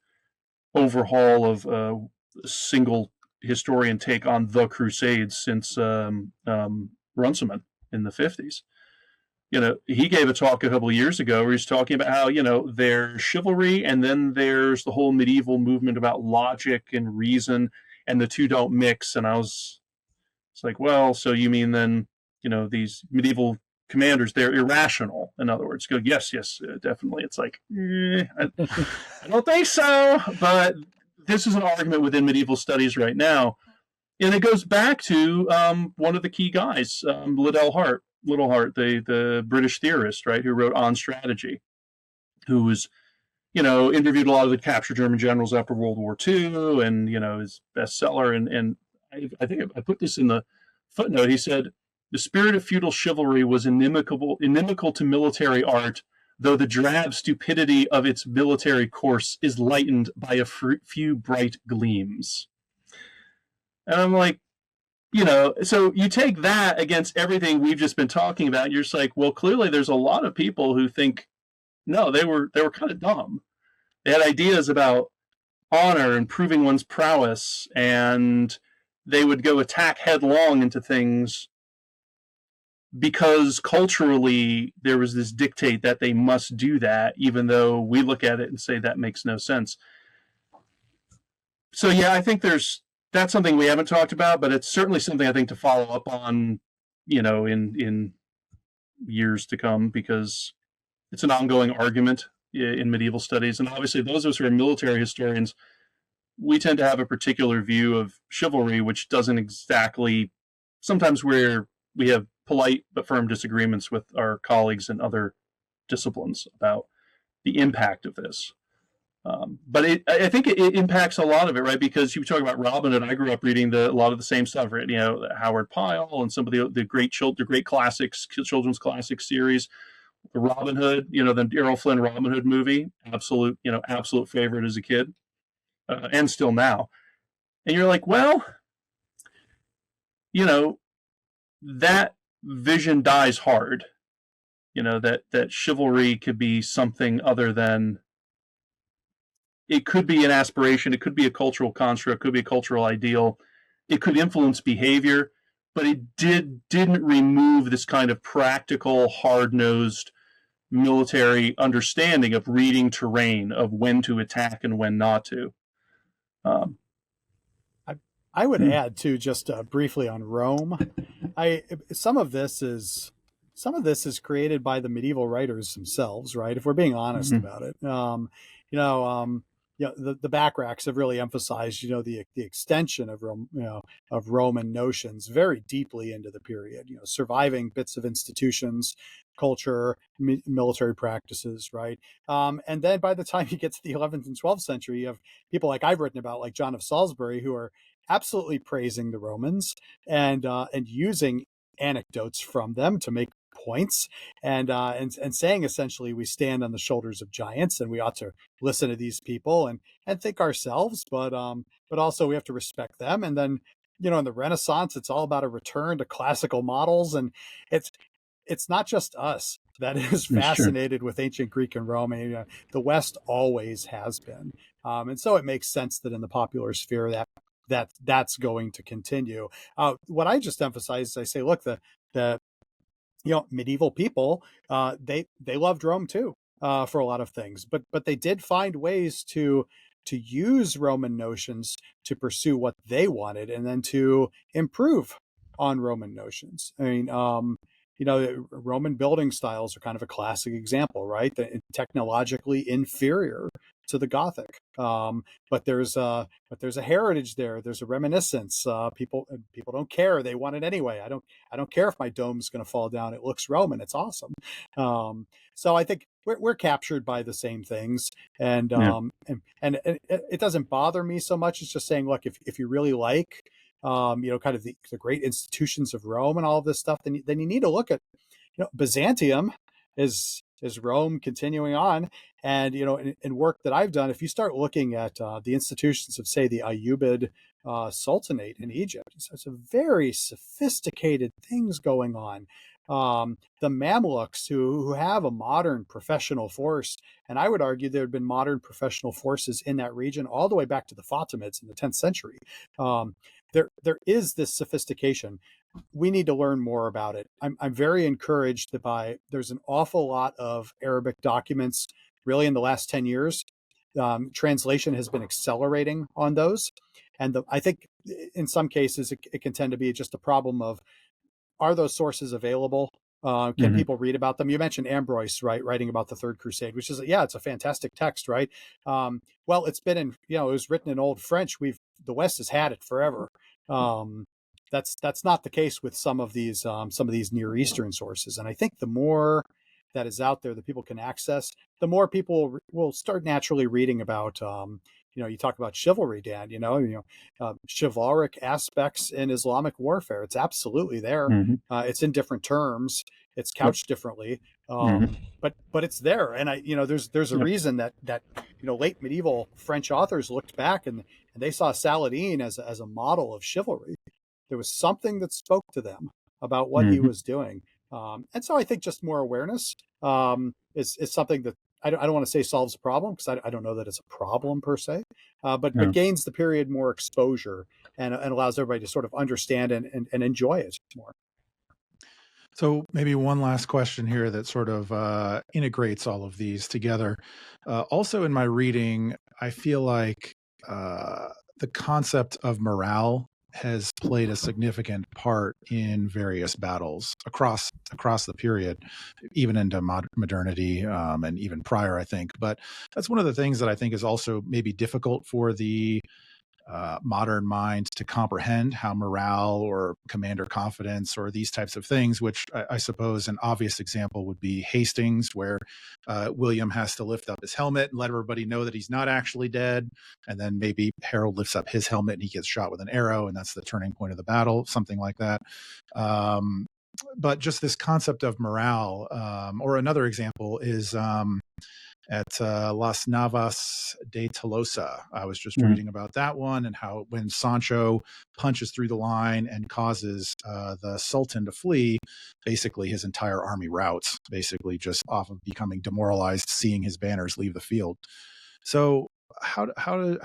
S2: overhaul of a single historian take on the Crusades since Runciman in the 50s. He gave a talk a couple of years ago where he's talking about how, there's chivalry and then there's the whole medieval movement about logic and reason, and the two don't mix. And it's like, well, so you mean then, these medieval commanders, they're irrational, in other words. Go, yes, definitely. It's like, I don't think so. But this is an argument within medieval studies right now. And it goes back to one of the key guys, Liddell Hart, the British theorist, right, who wrote On Strategy, who was, interviewed a lot of the captured German generals after World War II, and, his bestseller. And I think I put this in the footnote. He said, the spirit of feudal chivalry was inimical to military art, though the drab stupidity of its military course is lightened by a few bright gleams. And I'm like, so you take that against everything we've just been talking about, and you're just like, well, clearly there's a lot of people who think, no, they were kind of dumb. They had ideas about honor and proving one's prowess, and they would go attack headlong into things because culturally there was this dictate that they must do that, even though we look at it and say that makes no sense. So yeah, I think that's something we haven't talked about, but it's certainly something I think to follow up on, in years to come, because it's an ongoing argument in medieval studies. And obviously those of us who are military historians, we tend to have a particular view of chivalry, which doesn't exactly, sometimes we have polite but firm disagreements with our colleagues in other disciplines about the impact of this. But I think it impacts a lot of it, right? Because you talk about Robin Hood. I grew up reading a lot of the same stuff, right? Howard Pyle and some of the great classics, children's classic series. The Robin Hood, the Errol Flynn Robin Hood movie, absolute favorite as a kid, and still now. And you're like, well, that vision dies hard. That chivalry could be something other than. It could be an aspiration. It could be a cultural construct. It could be a cultural ideal. It could influence behavior, but it didn't remove this kind of practical, hard-nosed military understanding of reading terrain, of when to attack and when not to.
S3: I would add too, just briefly on Rome. Some of this is created by the medieval writers themselves, right? If we're being honest about it. The backracks have really emphasized, the extension of Rome, of Roman notions very deeply into the period. Surviving bits of institutions, culture, military practices, right? And then by the time you get to the 11th and 12th century, you have people like I've written about, like John of Salisbury, who are absolutely praising the Romans and using anecdotes from them to make points and saying essentially we stand on the shoulders of giants and we ought to listen to these people and think ourselves, but also we have to respect them. And then in the Renaissance, it's all about a return to classical models, and it's not just us that is
S2: That's true.
S3: fascinated with ancient Greek and Roman. The West always has been, and so it makes sense that in the popular sphere that's going to continue. What I just emphasize is I say, look, the medieval people, they loved Rome too, for a lot of things, but they did find ways to use Roman notions to pursue what they wanted, and then to improve on Roman notions. I mean, Roman building styles are kind of a classic example, right? Technologically inferior to the Gothic, but there's a heritage there. There's a reminiscence. People don't care. They want it anyway. I don't care if my dome's going to fall down. It looks Roman. It's awesome. So I think we're captured by the same things, and and it doesn't bother me so much. It's just saying, look, if you really like, kind of the great institutions of Rome and all of this stuff, then you need to look at, Byzantium is Rome continuing on. And, in work that I've done, if you start looking at the institutions of, say, the Ayyubid Sultanate in Egypt, it's a very sophisticated things going on. The Mamluks, who have a modern professional force, and I would argue there had been modern professional forces in that region all the way back to the Fatimids in the 10th century. There is this sophistication. We need to learn more about it. I'm very encouraged that there's an awful lot of Arabic documents really in the last 10 years. Translation has been accelerating on those. And I think in some cases it can tend to be just a problem of, are those sources available? Can people read about them? You mentioned Ambroise, right? Writing about the Third Crusade, which is, it's a fantastic text, right? Well, it's been it was written in Old French. The West has had it forever. That's not the case with some of these Near Eastern sources. And I think the more that is out there that people can access, the more people will start naturally reading about, you talk about chivalry, Dan, chivalric aspects in Islamic warfare. It's absolutely there. It's in different terms. It's couched differently. But it's there. And there's a reason that late medieval French authors looked back and they saw Saladin as a model of chivalry. There was something that spoke to them about what he was doing. And so I think just more awareness is something that I don't want to say solves a problem, because I don't know that it's a problem per se, but gains the period more exposure and allows everybody to sort of understand and enjoy it more.
S1: So maybe one last question here that sort of integrates all of these together. Also in my reading, I feel like the concept of morale has played a significant part in various battles across the period, even into modernity, and even prior, I think. But that's one of the things that I think is also maybe difficult for the modern mind to comprehend, how morale or commander confidence or these types of things, which I suppose an obvious example would be Hastings, where William has to lift up his helmet and let everybody know that he's not actually dead. And then maybe Harold lifts up his helmet and he gets shot with an arrow, and that's the turning point of the battle, something like that. But just this concept of morale, or another example is at Las Navas de Tolosa. I was just reading about that one, and how when Sancho punches through the line and causes the Sultan to flee, basically his entire army routs, basically just off of becoming demoralized, seeing his banners leave the field. So how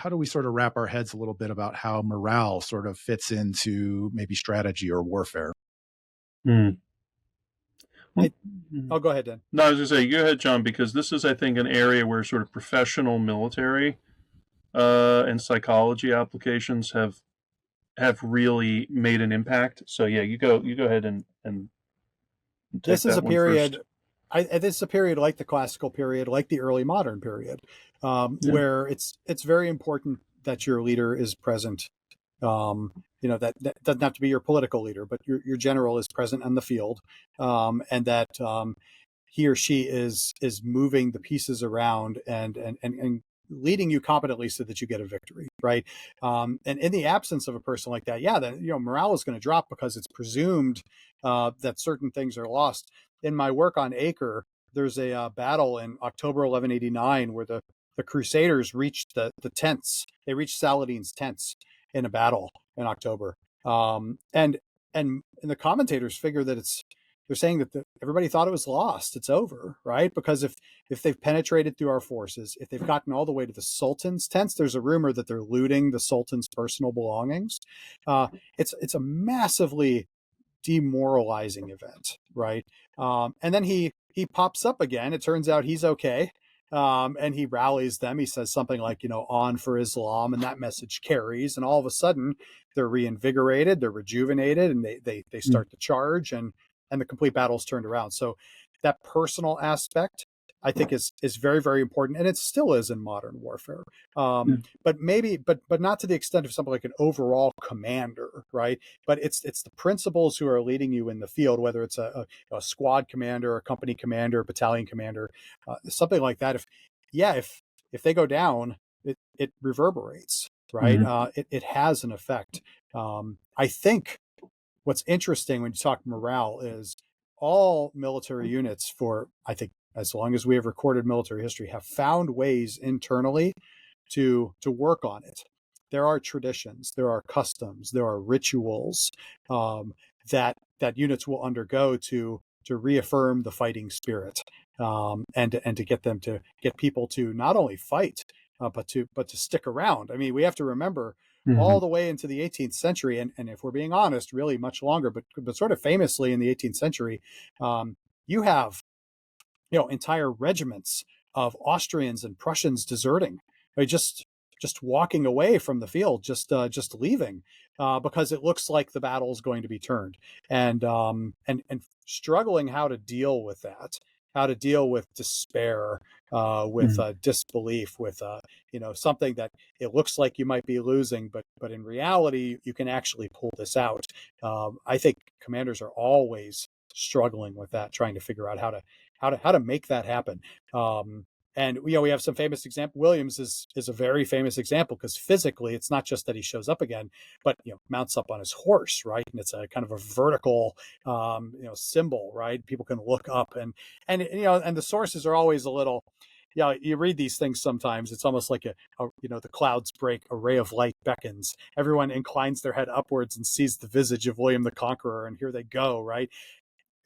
S1: do we sort of wrap our heads a little bit about how morale sort of fits into maybe strategy or warfare?
S3: I'll go ahead, Dan.
S2: No, I was going to say, go ahead, John, because this is, I think, an area where sort of professional military and psychology applications have really made an impact. So yeah, you go ahead and
S3: this is a period. This is a period like the classical period, like the early modern period, where it's very important that your leader is present. That doesn't have to be your political leader, but your general is present on the field, and that he or she is moving the pieces around and leading you competently so that you get a victory, right? And in the absence of a person like that, then morale is going to drop, because it's presumed that certain things are lost. In my work on Acre, there's a battle in October 1189 where the Crusaders reached the tents. They reached Saladin's tents in a battle in October. And the commentators figure that they're saying that everybody thought it was lost. It's over, right? Because if they've penetrated through our forces, if they've gotten all the way to the Sultan's tents, there's a rumor that they're looting the Sultan's personal belongings. It's a massively demoralizing event, right? And then he pops up again. It turns out he's okay. And he rallies them. He says something like, on for Islam, and that message carries. And all of a sudden, they're reinvigorated, they're rejuvenated, and they start to charge, and the complete battle's turned around. So that personal aspect, I think, is very, very important, and it still is in modern warfare. But not to the extent of something like an overall commander, right? But it's the principals who are leading you in the field, whether it's a squad commander, a company commander, a battalion commander, something like that. If they go down, it reverberates, right? It has an effect. I think what's interesting when you talk morale is all military units, for I think as long as we have recorded military history, have found ways internally to work on it. There are traditions, there are customs, there are rituals that units will undergo to reaffirm the fighting spirit, and to get people to not only fight, but to stick around. I mean, we have to remember all the way into the 18th century, and if we're being honest, really much longer, but sort of famously in the 18th century, you have entire regiments of Austrians and Prussians deserting, right? Just walking away from the field, just leaving, because it looks like the battle is going to be turned, and struggling how to deal with that, how to deal with despair, with disbelief, with something that it looks like you might be losing, but in reality you can actually pull this out. I think commanders are always struggling with that, trying to figure out how to make that happen. And we have some famous example. Williams is a very famous example, because physically it's not just that he shows up again, but mounts up on his horse, right? And it's a kind of a vertical symbol, right? People can look up, and the sources are always a little. You read these things sometimes. It's almost like the clouds break, a ray of light beckons. Everyone inclines their head upwards and sees the visage of William the Conqueror, and here they go, right?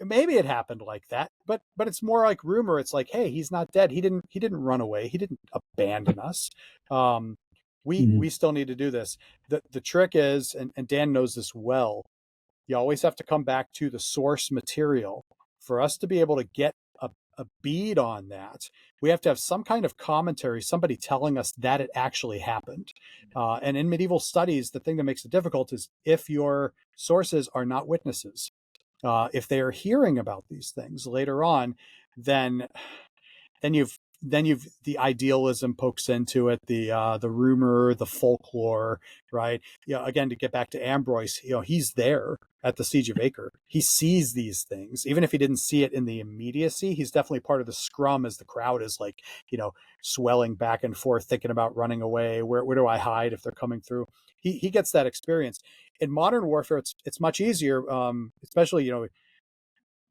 S3: Maybe it happened like that, but it's more like rumor. It's like, hey, he's not dead. He didn't run away. He didn't abandon us. We still need to do this. The trick is, and Dan knows this well, you always have to come back to the source material. For us to be able to get a bead on that, we have to have some kind of commentary, somebody telling us that it actually happened. And in medieval studies, the thing that makes it difficult is if your sources are not witnesses. If they are hearing about these things later on, then you've the idealism pokes into it, the rumor, the folklore, right? Again, to get back to Ambroise, he's there at the Siege of Acre. He sees these things, even if he didn't see it in the immediacy. He's definitely part of the scrum as the crowd is like, swelling back and forth, thinking about running away. Where do I hide if they're coming through? He gets that experience. In modern warfare, it's much easier, especially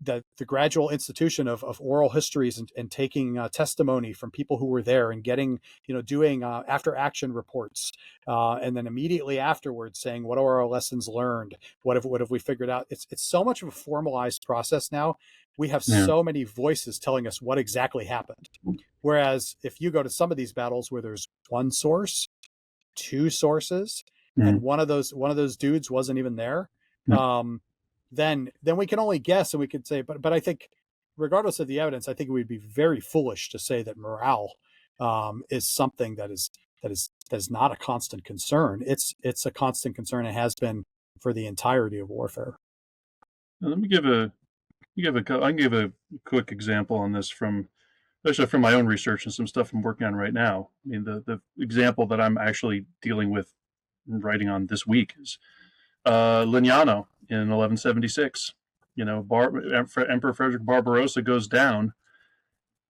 S3: the gradual institution of oral histories and taking testimony from people who were there and getting doing after action reports, and then immediately afterwards saying, what are our lessons learned, what have we figured out. It's so much of a formalized process now. We have so many voices telling us what exactly happened, whereas if you go to some of these battles where there's one source, two sources, and one of those dudes wasn't even there, then we can only guess, and we could say, but I think regardless of the evidence, I think it would be very foolish to say that morale is something that is not a constant concern. It's a constant concern. It has been for the entirety of warfare.
S2: Now, let me give a quick example on this especially from my own research and some stuff I'm working on right now. I mean, the example that I'm actually dealing with, writing on this week, is Lignano in 1176. Emperor Frederick Barbarossa goes down.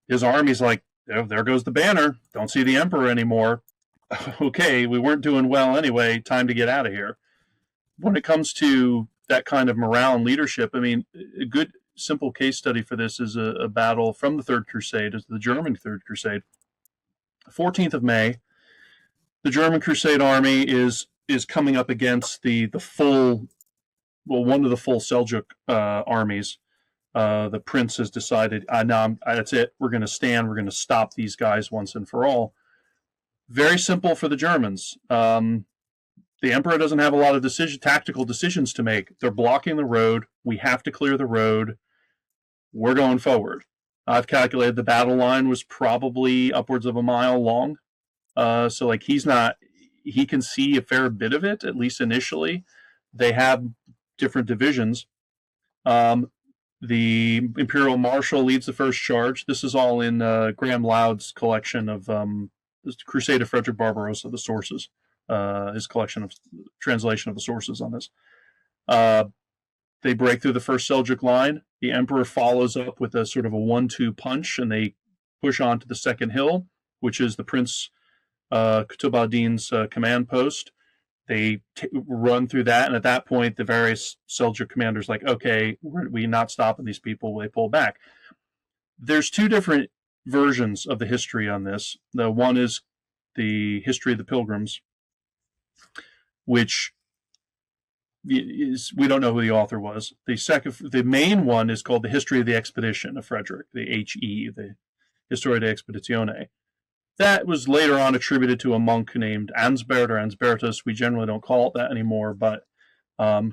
S2: His army's like, there goes the banner. Don't see the emperor anymore. Okay, we weren't doing well anyway. Time to get out of here. When it comes to that kind of morale and leadership, I mean, a good simple case study for this is a battle from the Third Crusade, is the German Third Crusade. 14th of May, the German Crusade army is coming up against one of the full Seljuk armies, The prince has decided, no, that's it. We're going to stand. We're going to stop these guys once and for all. Very simple for the Germans. The emperor doesn't have a lot of tactical decisions to make. They're blocking the road. We have to clear the road. We're going forward. I've calculated the battle line was probably upwards of a mile long. So like he can see a fair bit of it, at least initially. They have different divisions. The Imperial Marshal leads the first charge. This is all in Graham Loud's collection of the Crusade of Frederick Barbarossa, the sources, his collection of translation of the sources on this. They break through the first Seljuk line. The emperor follows up with a sort of a 1-2 punch, and they push on to the second hill, which is the Prince Qutb ad-Din's command post. They run through that, and at that point, the various Seljuk commanders like, okay, we're not stopping these people. They pull back. There's two different versions of the history on this. The one is the history of the Pilgrims, which is, we don't know who the author was. The main one is called the History of the Expedition of Frederick, the HE, the Historia de Expedizione. That was later on attributed to a monk named Ansbert or Ansbertus. We generally don't call it that anymore, but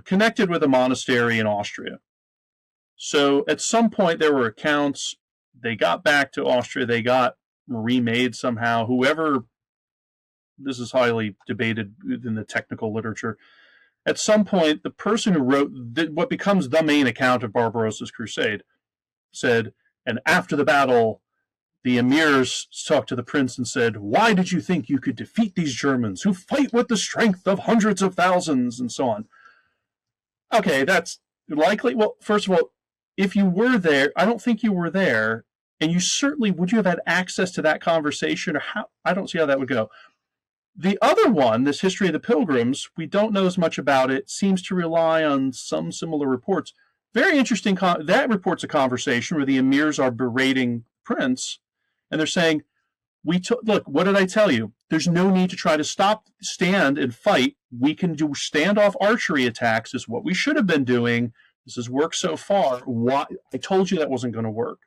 S2: connected with a monastery in Austria. So at some point there were accounts. They got back to Austria. They got remade somehow. This is highly debated in the technical literature. At some point, the person who wrote what becomes the main account of Barbarossa's crusade said, and after the battle, the emirs talked to the prince and said, why did you think you could defeat these Germans who fight with the strength of hundreds of thousands and so on? Okay, that's likely. Well, first of all, if you were there, I don't think you were there, and you certainly, would you have had access to that conversation, or how? I don't see how that would go. The other one, this History of the Pilgrims, we don't know as much about it, seems to rely on some similar reports. Very interesting. That reports a conversation where the emirs are berating Prince, and they're saying, look, what did I tell you? There's no need to try to stand and fight. We can do standoff archery attacks is what we should have been doing. This has worked so far. Why? I told you that wasn't going to work.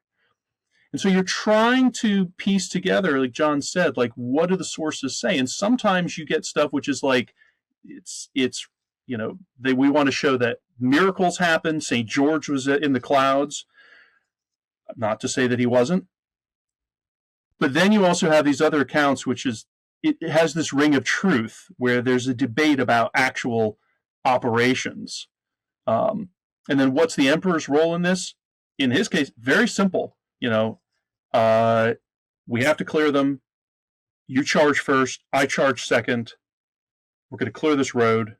S2: And so you're trying to piece together, like John said, like, what do the sources say? And sometimes you get stuff which is like, we want to show that miracles happened. St. George was in the clouds. Not to say that he wasn't. But then you also have these other accounts, which is, it has this ring of truth where there's a debate about actual operations. And then what's the emperor's role in this? In his case, very simple. We have to clear them. You charge first. I charge second. We're going to clear this road.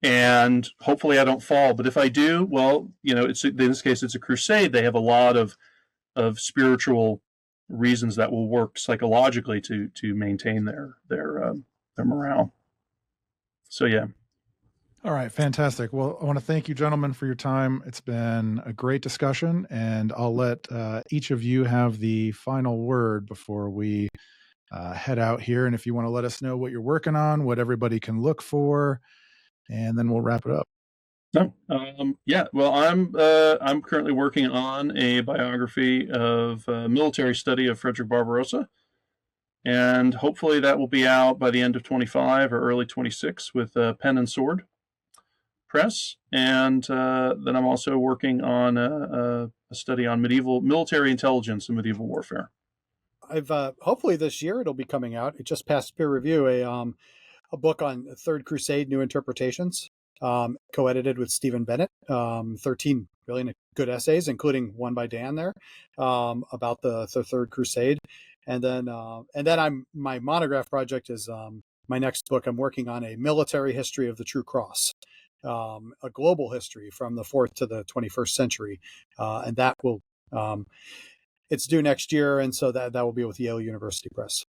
S2: And hopefully I don't fall. But if I do, well, in this case, it's a crusade. They have a lot of spiritual reasons that will work psychologically to maintain their morale. So, yeah.
S1: All right, fantastic. Well, I want to thank you, gentlemen, for your time. It's been a great discussion, and I'll let each of you have the final word before we head out here. And if you want to let us know what you're working on, what everybody can look for, and then we'll wrap it up.
S2: Well, I'm currently working on a biography of military study of Frederick Barbarossa, and hopefully that will be out by the end of 25 or early 26 with Pen and Sword Press. And then I'm also working on a study on medieval military intelligence and medieval warfare.
S3: I've hopefully this year it'll be coming out. It just passed peer review, a book on Third Crusade, New Interpretations, co-edited with Stephen Bennett. 13 really good essays, including one by Dan there, about the Third Crusade. And then my monograph project is my next book. I'm working on a military history of the True Cross, a global history from the 4th to the 21st century. And that will, it's due next year. And so that will be with Yale University Press.